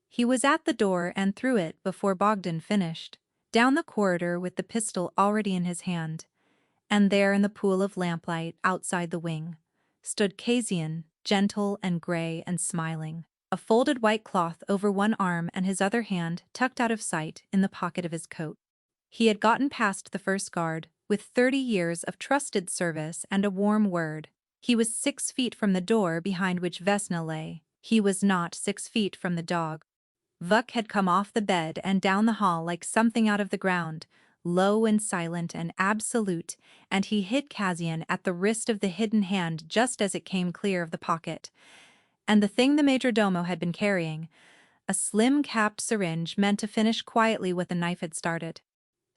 S1: He was at the door and through it before Bogdan finished, down the corridor with the pistol already in his hand. And there in the pool of lamplight outside the wing stood Kazian, gentle and gray and smiling, a folded white cloth over one arm and his other hand tucked out of sight in the pocket of his coat. He had gotten past the first guard, with 30 years of trusted service and a warm word. He was 6 feet from the door behind which Vesna lay. He was not 6 feet from the dog. Vuk had come off the bed and down the hall like something out of the ground, low and silent and absolute, and he hit Kazian at the wrist of the hidden hand just as it came clear of the pocket. And the thing the majordomo had been carrying, a slim-capped syringe meant to finish quietly what the knife had started,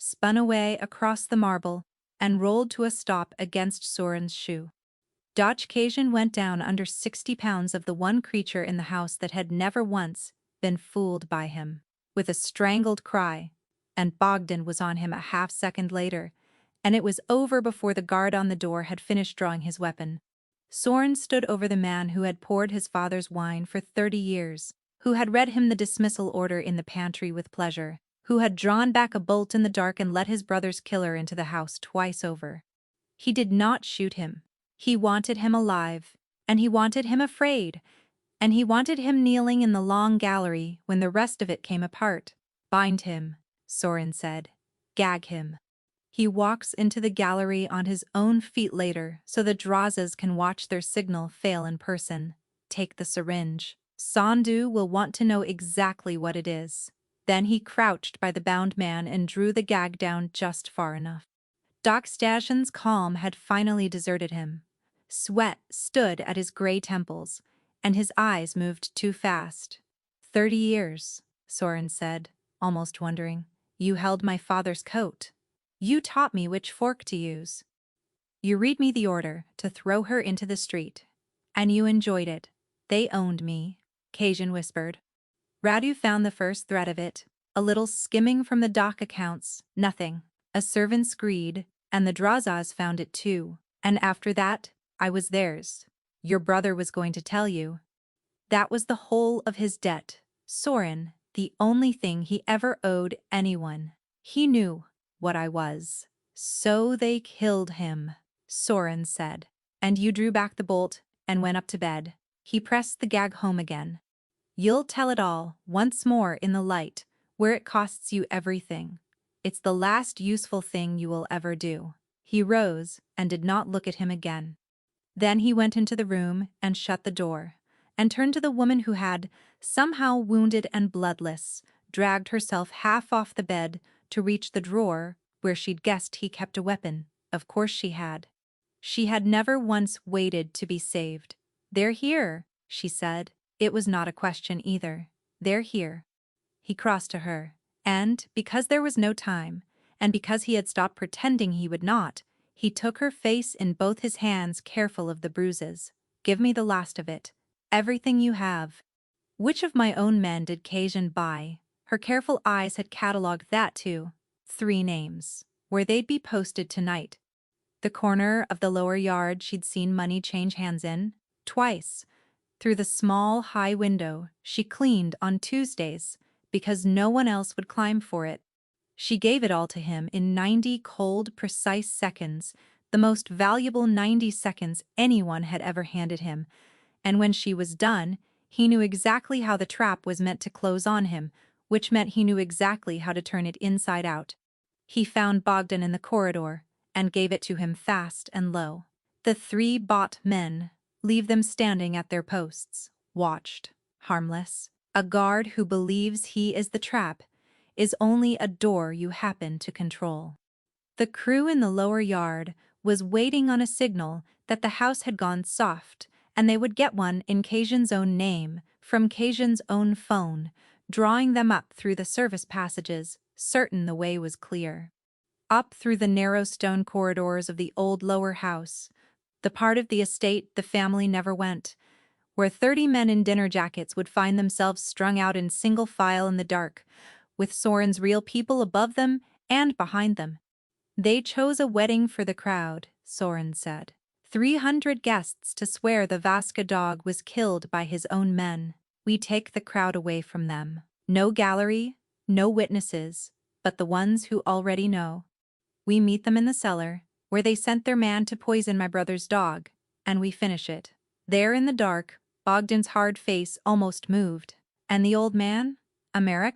S1: spun away across the marble and rolled to a stop against Soren's shoe. Kazian went down under 60 pounds of the one creature in the house that had never once been fooled by him, with a strangled cry, and Bogdan was on him a half-second later, and it was over before the guard on the door had finished drawing his weapon. Soren stood over the man who had poured his father's wine for 30 years, who had read him the dismissal order in the pantry with pleasure, who had drawn back a bolt in the dark and let his brother's killer into the house twice over. He did not shoot him. He wanted him alive, and he wanted him afraid, and he wanted him kneeling in the long gallery when the rest of it came apart. Bind him, Soren said. Gag him. He walks into the gallery on his own feet later so the Drazas can watch their signal fail in person. Take the syringe. Sandu will want to know exactly what it is. Then he crouched by the bound man and drew the gag down just far enough. Kazian's calm had finally deserted him. Sweat stood at his gray temples, and his eyes moved too fast. 30 years, Soren said, almost wondering. You held my father's coat. You taught me which fork to use. You read me the order to throw her into the street. And you enjoyed it. They owned me, Kazian whispered. Radu found the first thread of it, a little skimming from the dock accounts, nothing. A servant's greed, and the Drazas found it too. And after that, I was theirs. Your brother was going to tell you. That was the whole of his debt. Soren, the only thing he ever owed anyone. He knew what I was. So they killed him, Soren said. And you drew back the bolt and went up to bed. He pressed the gag home again. You'll tell it all once more in the light, where it costs you everything. It's the last useful thing you will ever do. He rose and did not look at him again. Then he went into the room and shut the door, and turned to the woman who had, somehow wounded and bloodless, dragged herself half off the bed to reach the drawer where she'd guessed he kept a weapon. Of course she had. She had never once waited to be saved. They're here, she said. It was not a question either. They're here. He crossed to her, and, because there was no time, and because he had stopped pretending he would not, he took her face in both his hands, careful of the bruises. Give me the last of it. Everything you have. Which of my own men did Kazian buy? Her careful eyes had catalogued that too. 3 names. Where they'd be posted tonight. The corner of the lower yard she'd seen money change hands in. Twice. Through the small, high window she cleaned on Tuesdays, because no one else would climb for it. She gave it all to him in 90 cold, precise seconds, the most valuable 90 seconds anyone had ever handed him, and when she was done, he knew exactly how the trap was meant to close on him, which meant he knew exactly how to turn it inside out. He found Bogdan in the corridor and gave it to him fast and low. The three bought men, leave them standing at their posts, watched, harmless. A guard who believes he is the trap is only a door you happen to control. The crew in the lower yard was waiting on a signal that the house had gone soft, and they would get one in Cajun's own name, from Cajun's own phone, drawing them up through the service passages, certain the way was clear. Up through the narrow stone corridors of the old lower house, the part of the estate the family never went, where 30 men in dinner jackets would find themselves strung out in single file in the dark, with Soren's real people above them and behind them. They chose a wedding for the crowd, Soren said. 300 guests to swear the Vaska dog was killed by his own men. We take the crowd away from them. No gallery, no witnesses, but the ones who already know. We meet them in the cellar, where they sent their man to poison my brother's dog, and we finish it. There in the dark, Bogdan's hard face almost moved. And the old man? Emeric?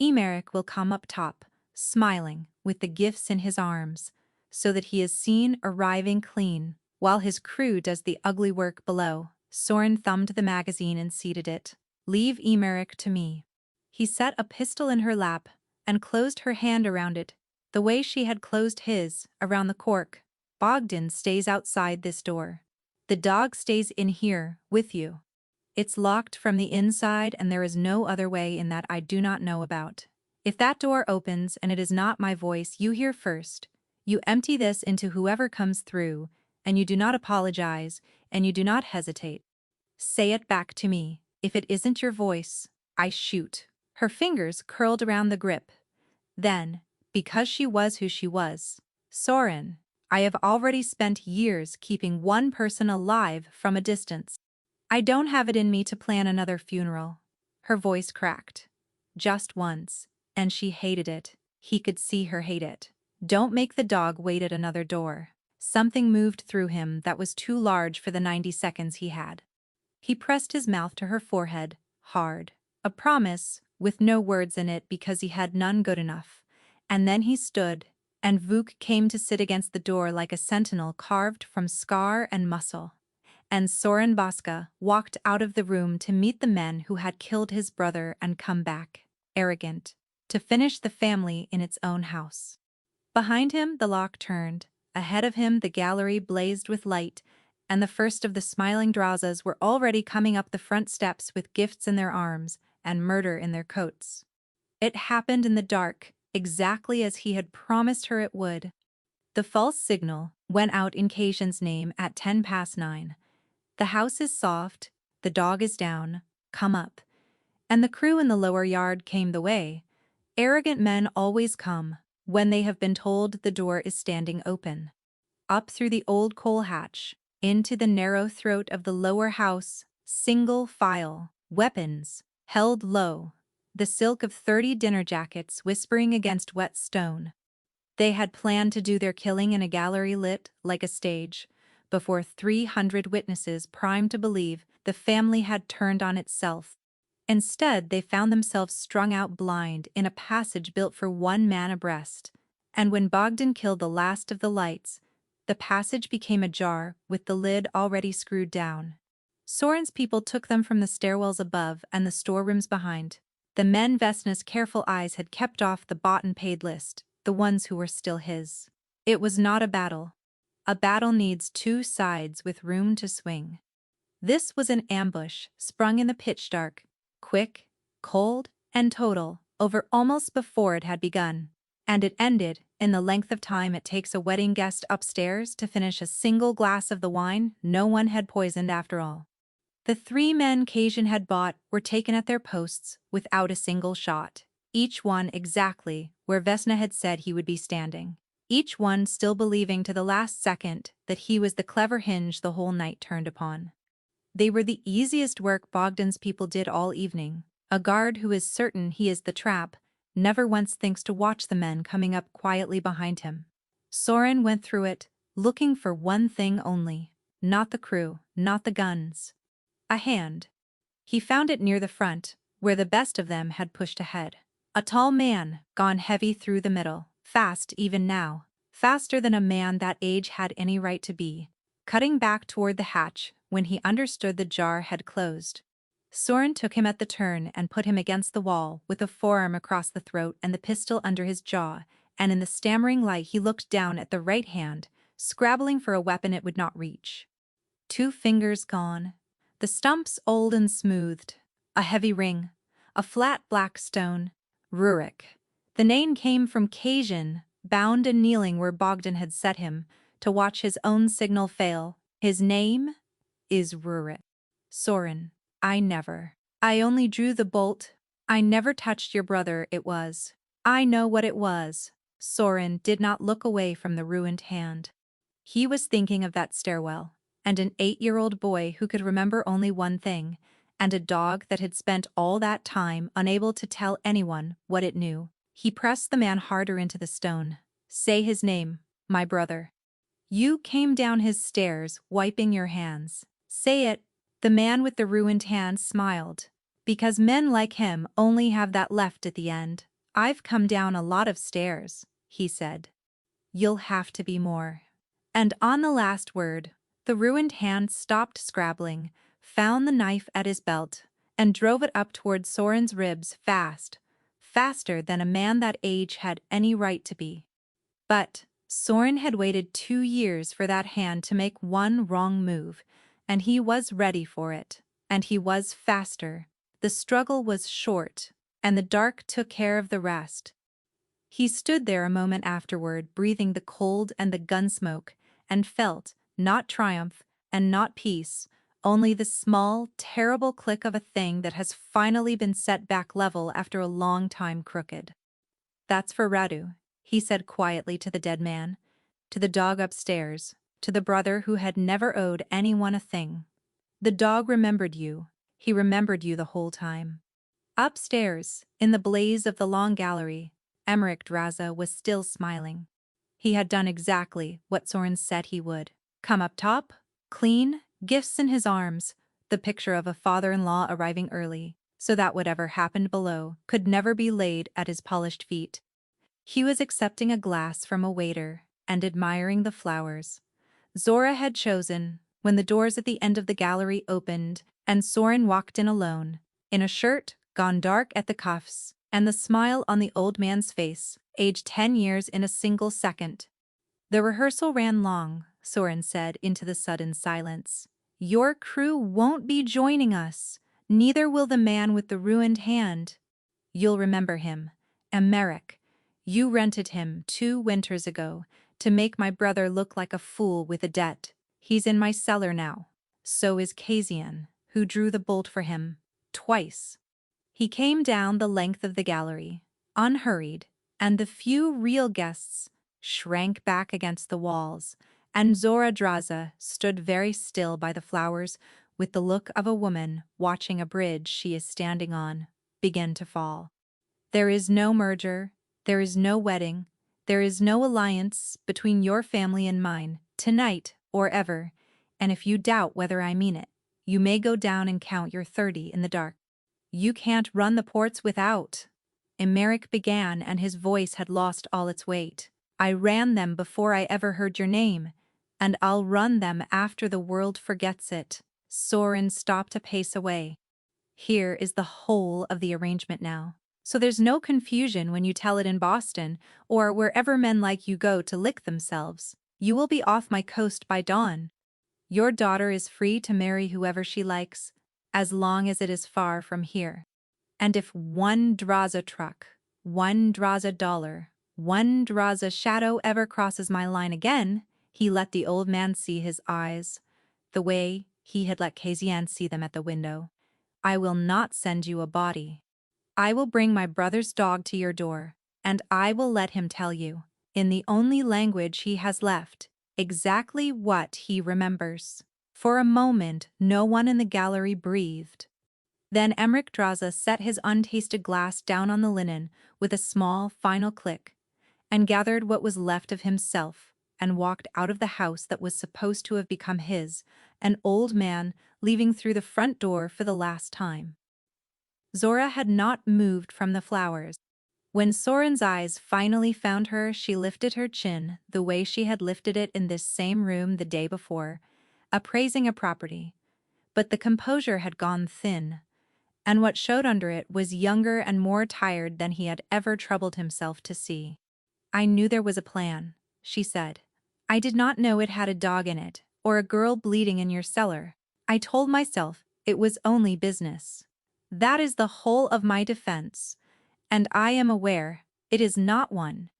S1: Emeric will come up top, smiling, with the gifts in his arms, so that he is seen arriving clean, while his crew does the ugly work below. Soren thumbed the magazine and seated it. Leave Emeric to me. He set a pistol in her lap and closed her hand around it, the way she had closed his, around the cork. Bogdan stays outside this door. The dog stays in here, with you. It's locked from the inside and there is no other way in that I do not know about. If that door opens and it is not my voice you hear first, you empty this into whoever comes through, and you do not apologize, and you do not hesitate. Say it back to me. If it isn't your voice, I shoot. Her fingers curled around the grip. Then, because she was who she was, Soren, I have already spent years keeping one person alive from a distance. I don't have it in me to plan another funeral. Her voice cracked. Just once, and she hated it. He could see her hate it. Don't make the dog wait at another door. Something moved through him that was too large for the 90 seconds he had. He pressed his mouth to her forehead, hard. A promise, with no words in it because he had none good enough. And then he stood, and Vuk came to sit against the door like a sentinel carved from scar and muscle. And Soren Vaska walked out of the room to meet the men who had killed his brother and come back, arrogant, to finish the family in its own house. Behind him the lock turned, ahead of him the gallery blazed with light, and the first of the smiling Drazas were already coming up the front steps with gifts in their arms and murder in their coats. It happened in the dark, exactly as he had promised her it would. The false signal went out in Cajun's name at 9:10. The house is soft, the dog is down, come up. And the crew in the lower yard came the way. Arrogant men always come when they have been told the door is standing open. Up through the old coal hatch, into the narrow throat of the lower house, single file, weapons, held low, the silk of 30 dinner jackets whispering against wet stone. They had planned to do their killing in a gallery lit like a stage, before 300 witnesses primed to believe the family had turned on itself. Instead, they found themselves strung out blind in a passage built for one man abreast, and when Bogdan killed the last of the lights, the passage became ajar with the lid already screwed down. Soren's people took them from the stairwells above and the storerooms behind. The men Vesna's careful eyes had kept off the bought and paid list, the ones who were still his. It was not a battle. A battle needs two sides with room to swing. This was an ambush sprung in the pitch dark, quick, cold, and total, over almost before it had begun. And it ended in the length of time it takes a wedding guest upstairs to finish a single glass of the wine no one had poisoned after all. The 3 men Cajun had bought were taken at their posts without a single shot, each one exactly where Vesna had said he would be standing, each one still believing to the last second that he was the clever hinge the whole night turned upon. They were the easiest work Bogdan's people did all evening. A guard who is certain he is the trap never once thinks to watch the men coming up quietly behind him. Soren went through it, looking for one thing only. Not the crew, not the guns. A hand. He found it near the front, where the best of them had pushed ahead. A tall man, gone heavy through the middle, fast even now, faster than a man that age had any right to be, cutting back toward the hatch when he understood the jar had closed. Soren took him at the turn and put him against the wall, with a forearm across the throat and the pistol under his jaw, and in the stammering light he looked down at the right hand, scrabbling for a weapon it would not reach. 2 fingers gone, the stumps old and smoothed, a heavy ring, a flat black stone, Rurik. The name came from Cajun, bound and kneeling where Bogdan had set him, to watch his own signal fail. His name is Rurik. Soren. I only drew the bolt. I never touched your brother, it was. I know what it was. Soren did not look away from the ruined hand. He was thinking of that stairwell, and an 8-year-old boy who could remember only one thing, and a dog that had spent all that time unable to tell anyone what it knew. He pressed the man harder into the stone. Say his name, my brother. You came down his stairs, wiping your hands. Say it. The man with the ruined hand smiled. Because men like him only have that left at the end. I've come down a lot of stairs, he said. You'll have to be more. And on the last word, the ruined hand stopped scrabbling, found the knife at his belt, and drove it up toward Soren's ribs fast, faster than a man that age had any right to be. But Soren had waited 2 years for that hand to make one wrong move, and he was ready for it, and he was faster. The struggle was short, and the dark took care of the rest. He stood there a moment afterward, breathing the cold and the gun smoke, and felt, not triumph and not peace, only the small, terrible click of a thing that has finally been set back level after a long time crooked. That's for Radu, he said quietly to the dead man, to the dog upstairs, to the brother who had never owed anyone a thing. The dog remembered you. He remembered you the whole time. Upstairs, in the blaze of the long gallery, Emmerich Draza was still smiling. He had done exactly what Soren said he would. Come up top, clean, gifts in his arms, the picture of a father-in-law arriving early, so that whatever happened below could never be laid at his polished feet. He was accepting a glass from a waiter and admiring the flowers Zora had chosen when the doors at the end of the gallery opened and Soren walked in alone, in a shirt gone dark at the cuffs, and the smile on the old man's face, aged 10 years in a single second. The rehearsal ran long, Soren said into the sudden silence. Your crew won't be joining us, neither will the man with the ruined hand. You'll remember him, Emmerich. You rented him 2 winters ago to make my brother look like a fool with a debt. He's in my cellar now. So is Kazian, who drew the bolt for him, twice. He came down the length of the gallery, unhurried, and the few real guests shrank back against the walls, and Zora Draza stood very still by the flowers with the look of a woman watching a bridge she is standing on begin to fall. There is no merger, there is no wedding, there is no alliance between your family and mine, tonight or ever, and if you doubt whether I mean it, you may go down and count your 30 in the dark. You can't run the ports without. Emmerich began, and his voice had lost all its weight. I ran them before I ever heard your name, and I'll run them after the world forgets it. Soren stopped a pace away. Here is the whole of the arrangement now. So there's no confusion when you tell it in Boston, or wherever men like you go to lick themselves. You will be off my coast by dawn. Your daughter is free to marry whoever she likes, as long as it is far from here. And if one draws a truck, one draws a dollar, one draws a shadow ever crosses my line again, he let the old man see his eyes, the way he had let Kazian see them at the window. I will not send you a body. I will bring my brother's dog to your door, and I will let him tell you, in the only language he has left, exactly what he remembers. For a moment, no one in the gallery breathed. Then Emmerich Draza set his untasted glass down on the linen with a small, final click, and gathered what was left of himself, and walked out of the house that was supposed to have become his, an old man leaving through the front door for the last time. Zora had not moved from the flowers. When Soren's eyes finally found her, she lifted her chin the way she had lifted it in this same room the day before, appraising a property. But the composure had gone thin, and what showed under it was younger and more tired than he had ever troubled himself to see. "I knew there was a plan," she said. "I did not know it had a dog in it, or a girl bleeding in your cellar. I told myself it was only business. That is the whole of my defense, and I am aware it is not one."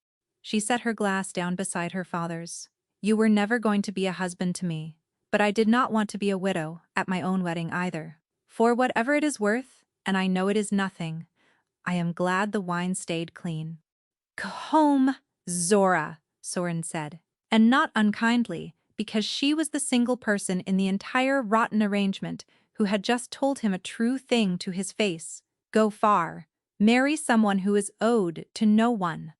S1: She set her glass down beside her father's. "You were never going to be a husband to me, but I did not want to be a widow at my own wedding either. For whatever it is worth, and I know it is nothing, I am glad the wine stayed clean." "Go home, Zora," Soren said, and not unkindly, because she was the single person in the entire rotten arrangement who had just told him a true thing to his face. "Go far. Marry someone who is owed to no one.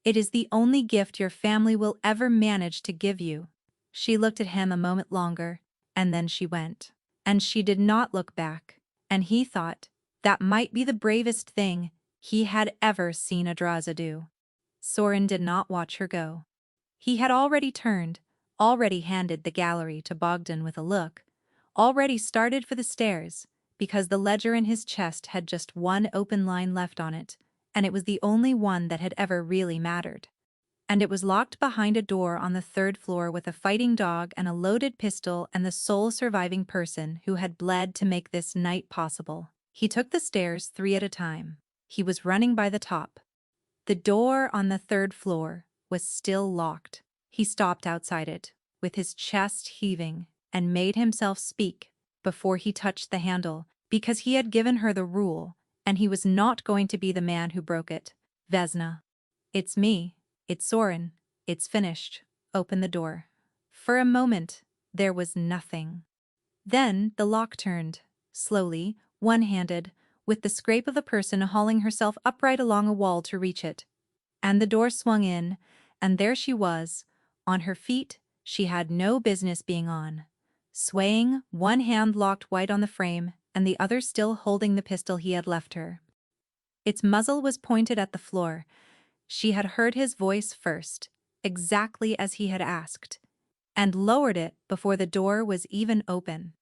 S1: It is the only gift your family will ever manage to give you." She looked at him a moment longer, and then she went. And she did not look back, and he thought that might be the bravest thing he had ever seen Adraza do. Soren did not watch her go. He had already turned, already handed the gallery to Bogdan with a look, already started for the stairs, because the ledger in his chest had just one open line left on it, and it was the only one that had ever really mattered. And it was locked behind a door on the third floor with a fighting dog and a loaded pistol and the sole surviving person who had bled to make this night possible. He took the stairs 3 at a time. He was running by the top. The door on the third floor was still locked. He stopped outside it, with his chest heaving, and made himself speak before he touched the handle, because he had given her the rule, and he was not going to be the man who broke it. "Vesna. It's me. It's Soren. It's finished. Open the door." For a moment, there was nothing. Then the lock turned, slowly, one-handed, with the scrape of a person hauling herself upright along a wall to reach it. And the door swung in, and there she was, on her feet she had no business being on, swaying, one hand locked white on the frame and the other still holding the pistol he had left her. Its muzzle was pointed at the floor. She had heard his voice first, exactly as he had asked, and lowered it before the door was even open.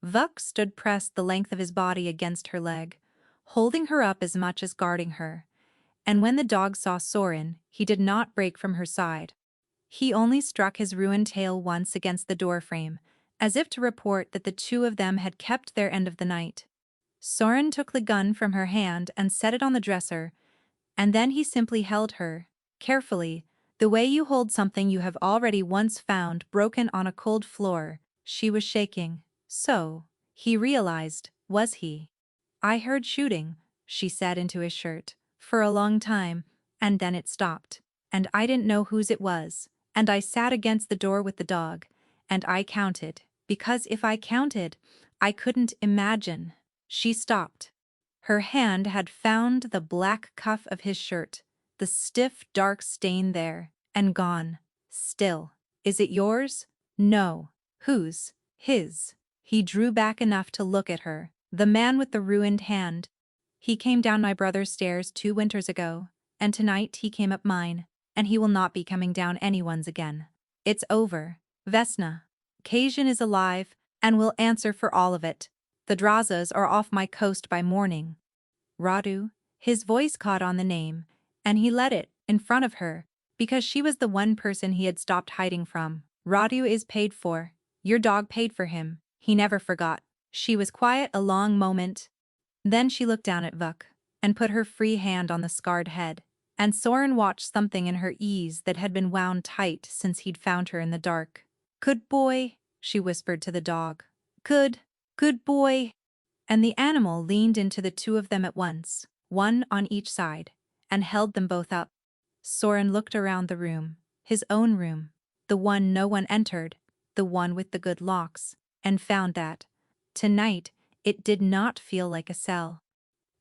S1: Vuk stood pressed the length of his body against her leg, holding her up as much as guarding her, and when the dog saw Soren, he did not break from her side. He only struck his ruined tail once against the doorframe, as if to report that the two of them had kept their end of the night. Soren took the gun from her hand and set it on the dresser, and then he simply held her, carefully, the way you hold something you have already once found broken on a cold floor. She was shaking. So, he realized, was he? "I heard shooting," she said into his shirt, "for a long time, and then it stopped. And I didn't know whose it was, and I sat against the door with the dog, and I counted, because if I counted, I couldn't imagine." She stopped. Her hand had found the black cuff of his shirt, the stiff dark stain there, and gone. "Still. Is it yours?" "No." "Whose?" "His." He drew back enough to look at her. "The man with the ruined hand. He came down my brother's stairs 2 winters ago, and tonight he came up mine, and he will not be coming down anyone's again. It's over. Vesna. Kasian is alive, and will answer for all of it. The Drazas are off my coast by morning." Radu. His voice caught on the name, and he let it, in front of her, because she was the one person he had stopped hiding from. "Radu is paid for. Your dog paid for him. He never forgot." She was quiet a long moment. Then she looked down at Vuk, and put her free hand on the scarred head, and Soren watched something in her ease that had been wound tight since he'd found her in the dark. "Good boy," she whispered to the dog. Good boy." And the animal leaned into the two of them at once, one on each side, and held them both up. Soren looked around the room, his own room, the one no one entered, the one with the good locks, and found that, tonight, it did not feel like a cell.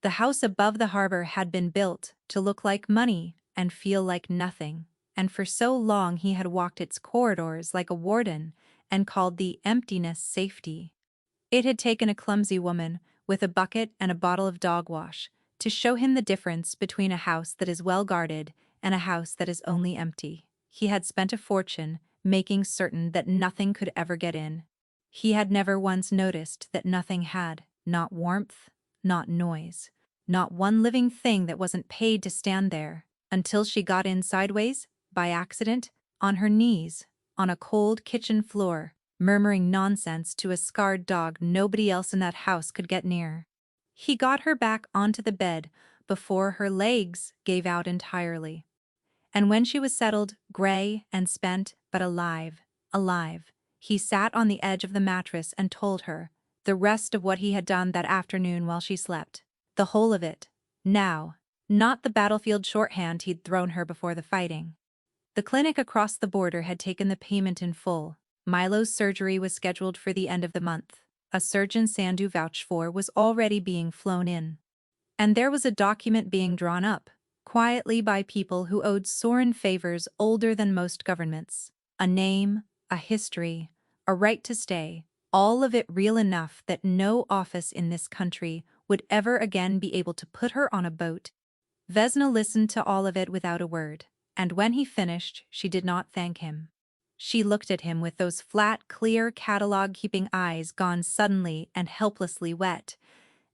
S1: The house above the harbor had been built to look like money and feel like nothing, and for so long he had walked its corridors like a warden and called the emptiness safety. It had taken a clumsy woman, with a bucket and a bottle of dog wash, to show him the difference between a house that is well guarded and a house that is only empty. He had spent a fortune making certain that nothing could ever get in. He had never once noticed that nothing had, not warmth, not noise, not one living thing that wasn't paid to stand there, until she got in sideways, by accident, on her knees, on a cold kitchen floor, murmuring nonsense to a scarred dog nobody else in that house could get near. He got her back onto the bed before her legs gave out entirely. And when she was settled, gray and spent, but alive, he sat on the edge of the mattress and told her the rest of what he had done that afternoon while she slept. The whole of it. Now, not the battlefield shorthand he'd thrown her before the fighting. The clinic across the border had taken the payment in full. Milo's surgery was scheduled for the end of the month. A surgeon Sandu vouched for was already being flown in. And there was a document being drawn up, quietly by people who owed Soren favors older than most governments. A name, a history, a right to stay, all of it real enough that no office in this country would ever again be able to put her on a boat. Vesna listened to all of it without a word, and when he finished, she did not thank him. She looked at him with those flat, clear, catalog-keeping eyes gone suddenly and helplessly wet,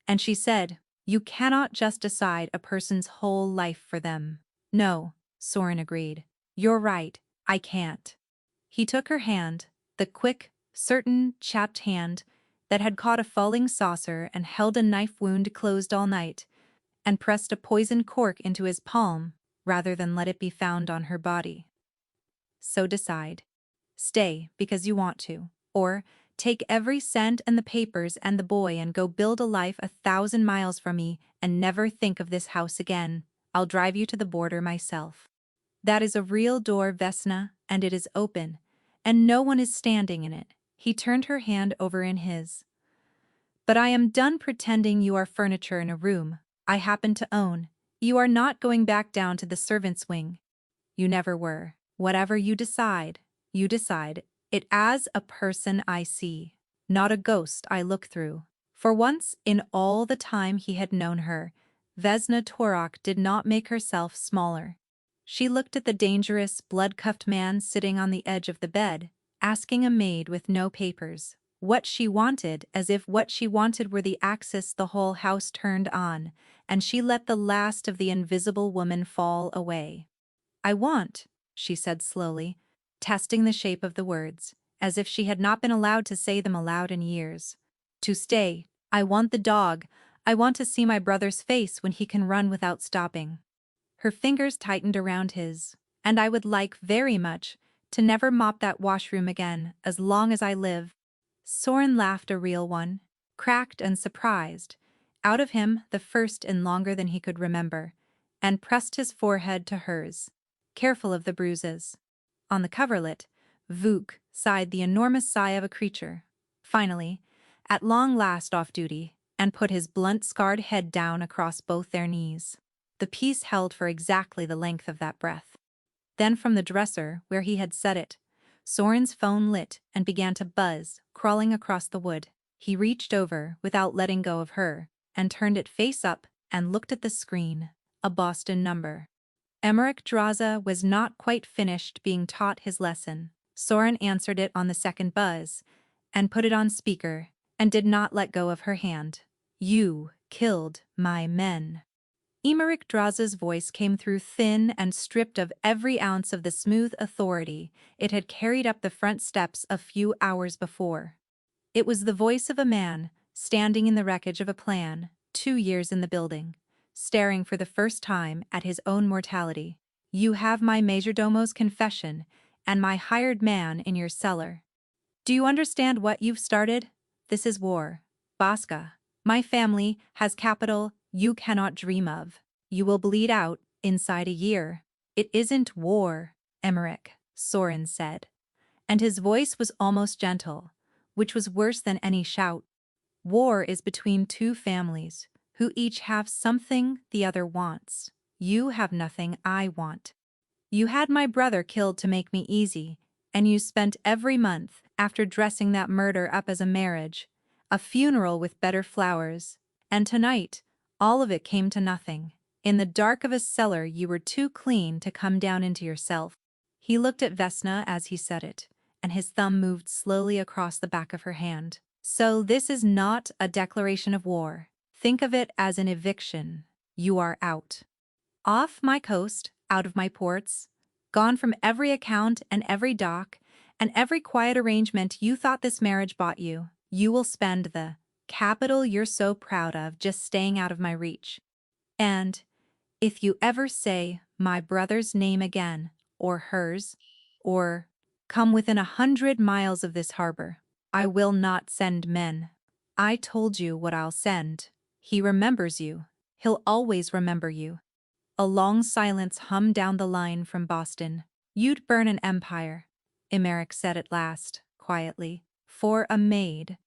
S1: and she said, "You cannot just decide a person's whole life for them." "No," Soren agreed. "You're right, I can't." He took her hand, the quick, certain, chapped hand that had caught a falling saucer and held a knife wound closed all night, and pressed a poisoned cork into his palm rather than let it be found on her body. "So decide. Stay because you want to, or take every cent and the papers and the boy and go build a life 1,000 miles from me and never think of this house again. I'll drive you to the border myself. That is a real door, Vesna, and it is open, and no one is standing in it." He turned her hand over in his. "But I am done pretending you are furniture in a room I happen to own. You are not going back down to the servants' wing. You never were. Whatever you decide it as a person I see, not a ghost I look through." For once in all the time he had known her, Vesna Torok did not make herself smaller. She looked at the dangerous, blood-cuffed man sitting on the edge of the bed, asking a maid with no papers what she wanted, as if what she wanted were the axis the whole house turned on, and she let the last of the invisible woman fall away. "I want," she said slowly, testing the shape of the words, as if she had not been allowed to say them aloud in years, "to stay. I want the dog. I want to see my brother's face when he can run without stopping." Her fingers tightened around his. "And I would like, very much, to never mop that washroom again, as long as I live." Soren laughed, a real one, cracked and surprised, out of him the first in longer than he could remember, and pressed his forehead to hers, careful of the bruises. On the coverlet, Vuk sighed the enormous sigh of a creature, finally, at long last off duty, and put his blunt scarred head down across both their knees. The piece held for exactly the length of that breath. Then from the dresser, where he had set it, Soren's phone lit and began to buzz, crawling across the wood. He reached over, without letting go of her, and turned it face up and looked at the screen. A Boston number. Emmerich Draza was not quite finished being taught his lesson. Soren answered it on the second buzz, and put it on speaker, and did not let go of her hand. "You killed my men." Emmerich Draza's voice came through thin and stripped of every ounce of the smooth authority it had carried up the front steps a few hours before. It was the voice of a man standing in the wreckage of a plan, 2 years in the building, staring for the first time at his own mortality. "You have my majordomo's confession and my hired man in your cellar. Do you understand what you've started? This is war. Baska. My family has capital you cannot dream of. You will bleed out inside a year." "It isn't war, Emmerich," Soren said, and his voice was almost gentle, which was worse than any shout. "War is between two families, who each have something the other wants. You have nothing I want. You had my brother killed to make me easy, and you spent every month after dressing that murder up as a marriage, a funeral with better flowers, and tonight, all of it came to nothing. In the dark of a cellar you were too clean to come down into yourself. He looked at Vesna as he said it, and his thumb moved slowly across the back of her hand. So this is not a declaration of war. Think of it as an eviction. You are out. Off my coast, out of my ports, gone from every account and every dock, and every quiet arrangement you thought this marriage bought you. You will spend the capital you're so proud of just staying out of my reach. And if you ever say my brother's name again, or hers, or come within 100 miles of this harbor, I will not send men. I told you what I'll send. He remembers you. He'll always remember you. A long silence hummed down the line from Boston. You'd burn an empire, Emmerich said at last, quietly, for a maid.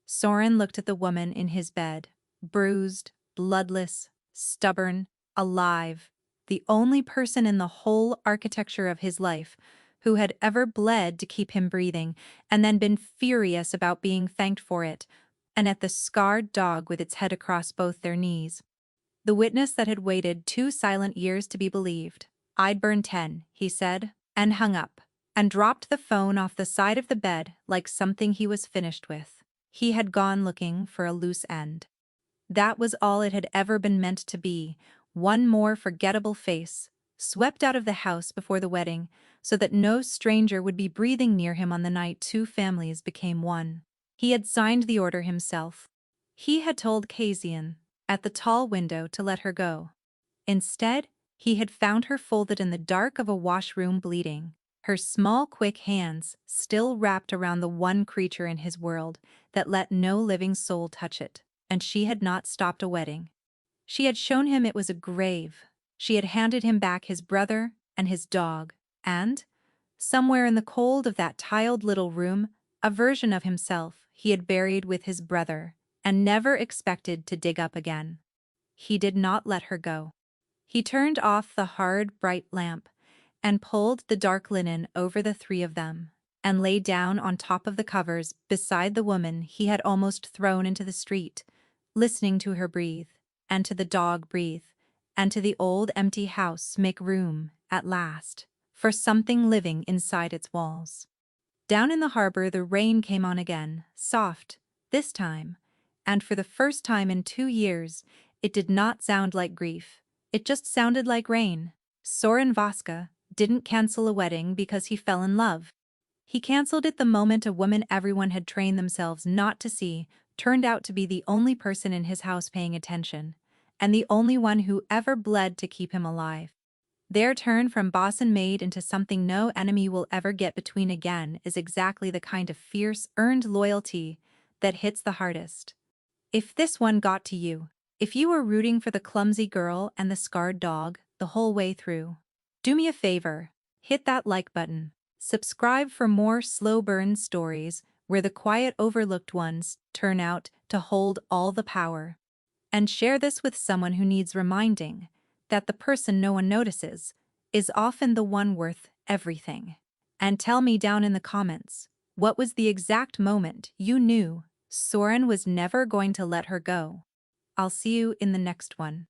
S1: Soren looked at the woman in his bed, bruised, bloodless, stubborn, alive, the only person in the whole architecture of his life who had ever bled to keep him breathing and then been furious about being thanked for it, and at the scarred dog with its head across both their knees. The witness that had waited 2 silent years to be believed. I'd burn 10, he said, and hung up, and dropped the phone off the side of the bed like something he was finished with. He had gone looking for a loose end. That was all it had ever been meant to be, one more forgettable face, swept out of the house before the wedding, so that no stranger would be breathing near him on the night 2 families became one. He had signed the order himself. He had told Kazian, at the tall window, to let her go. Instead, he had found her folded in the dark of a washroom bleeding, her small quick hands still wrapped around the one creature in his world that let no living soul touch it, and she had not stopped a wedding. She had shown him it was a grave. She had handed him back his brother and his dog, and, somewhere in the cold of that tiled little room, a version of himself he had buried with his brother and never expected to dig up again. He did not let her go. He turned off the hard, bright lamp and pulled the dark linen over the 3 of them, and lay down on top of the covers beside the woman he had almost thrown into the street, listening to her breathe, and to the dog breathe, and to the old empty house make room, at last, for something living inside its walls. Down in the harbor the rain came on again, soft, this time, and for the first time in 2 years, it did not sound like grief. It just sounded like rain. Soren Vaska didn't cancel a wedding because he fell in love. He canceled it the moment a woman everyone had trained themselves not to see turned out to be the only person in his house paying attention, and the only one who ever bled to keep him alive. Their turn from boss and maid into something no enemy will ever get between again is exactly the kind of fierce, earned loyalty that hits the hardest. If this one got to you, if you were rooting for the clumsy girl and the scarred dog the whole way through, do me a favor, hit that like button. Subscribe for more slow burn stories where the quiet overlooked ones turn out to hold all the power. And share this with someone who needs reminding that the person no one notices is often the one worth everything. And tell me down in the comments, what was the exact moment you knew Soren was never going to let her go? I'll see you in the next one.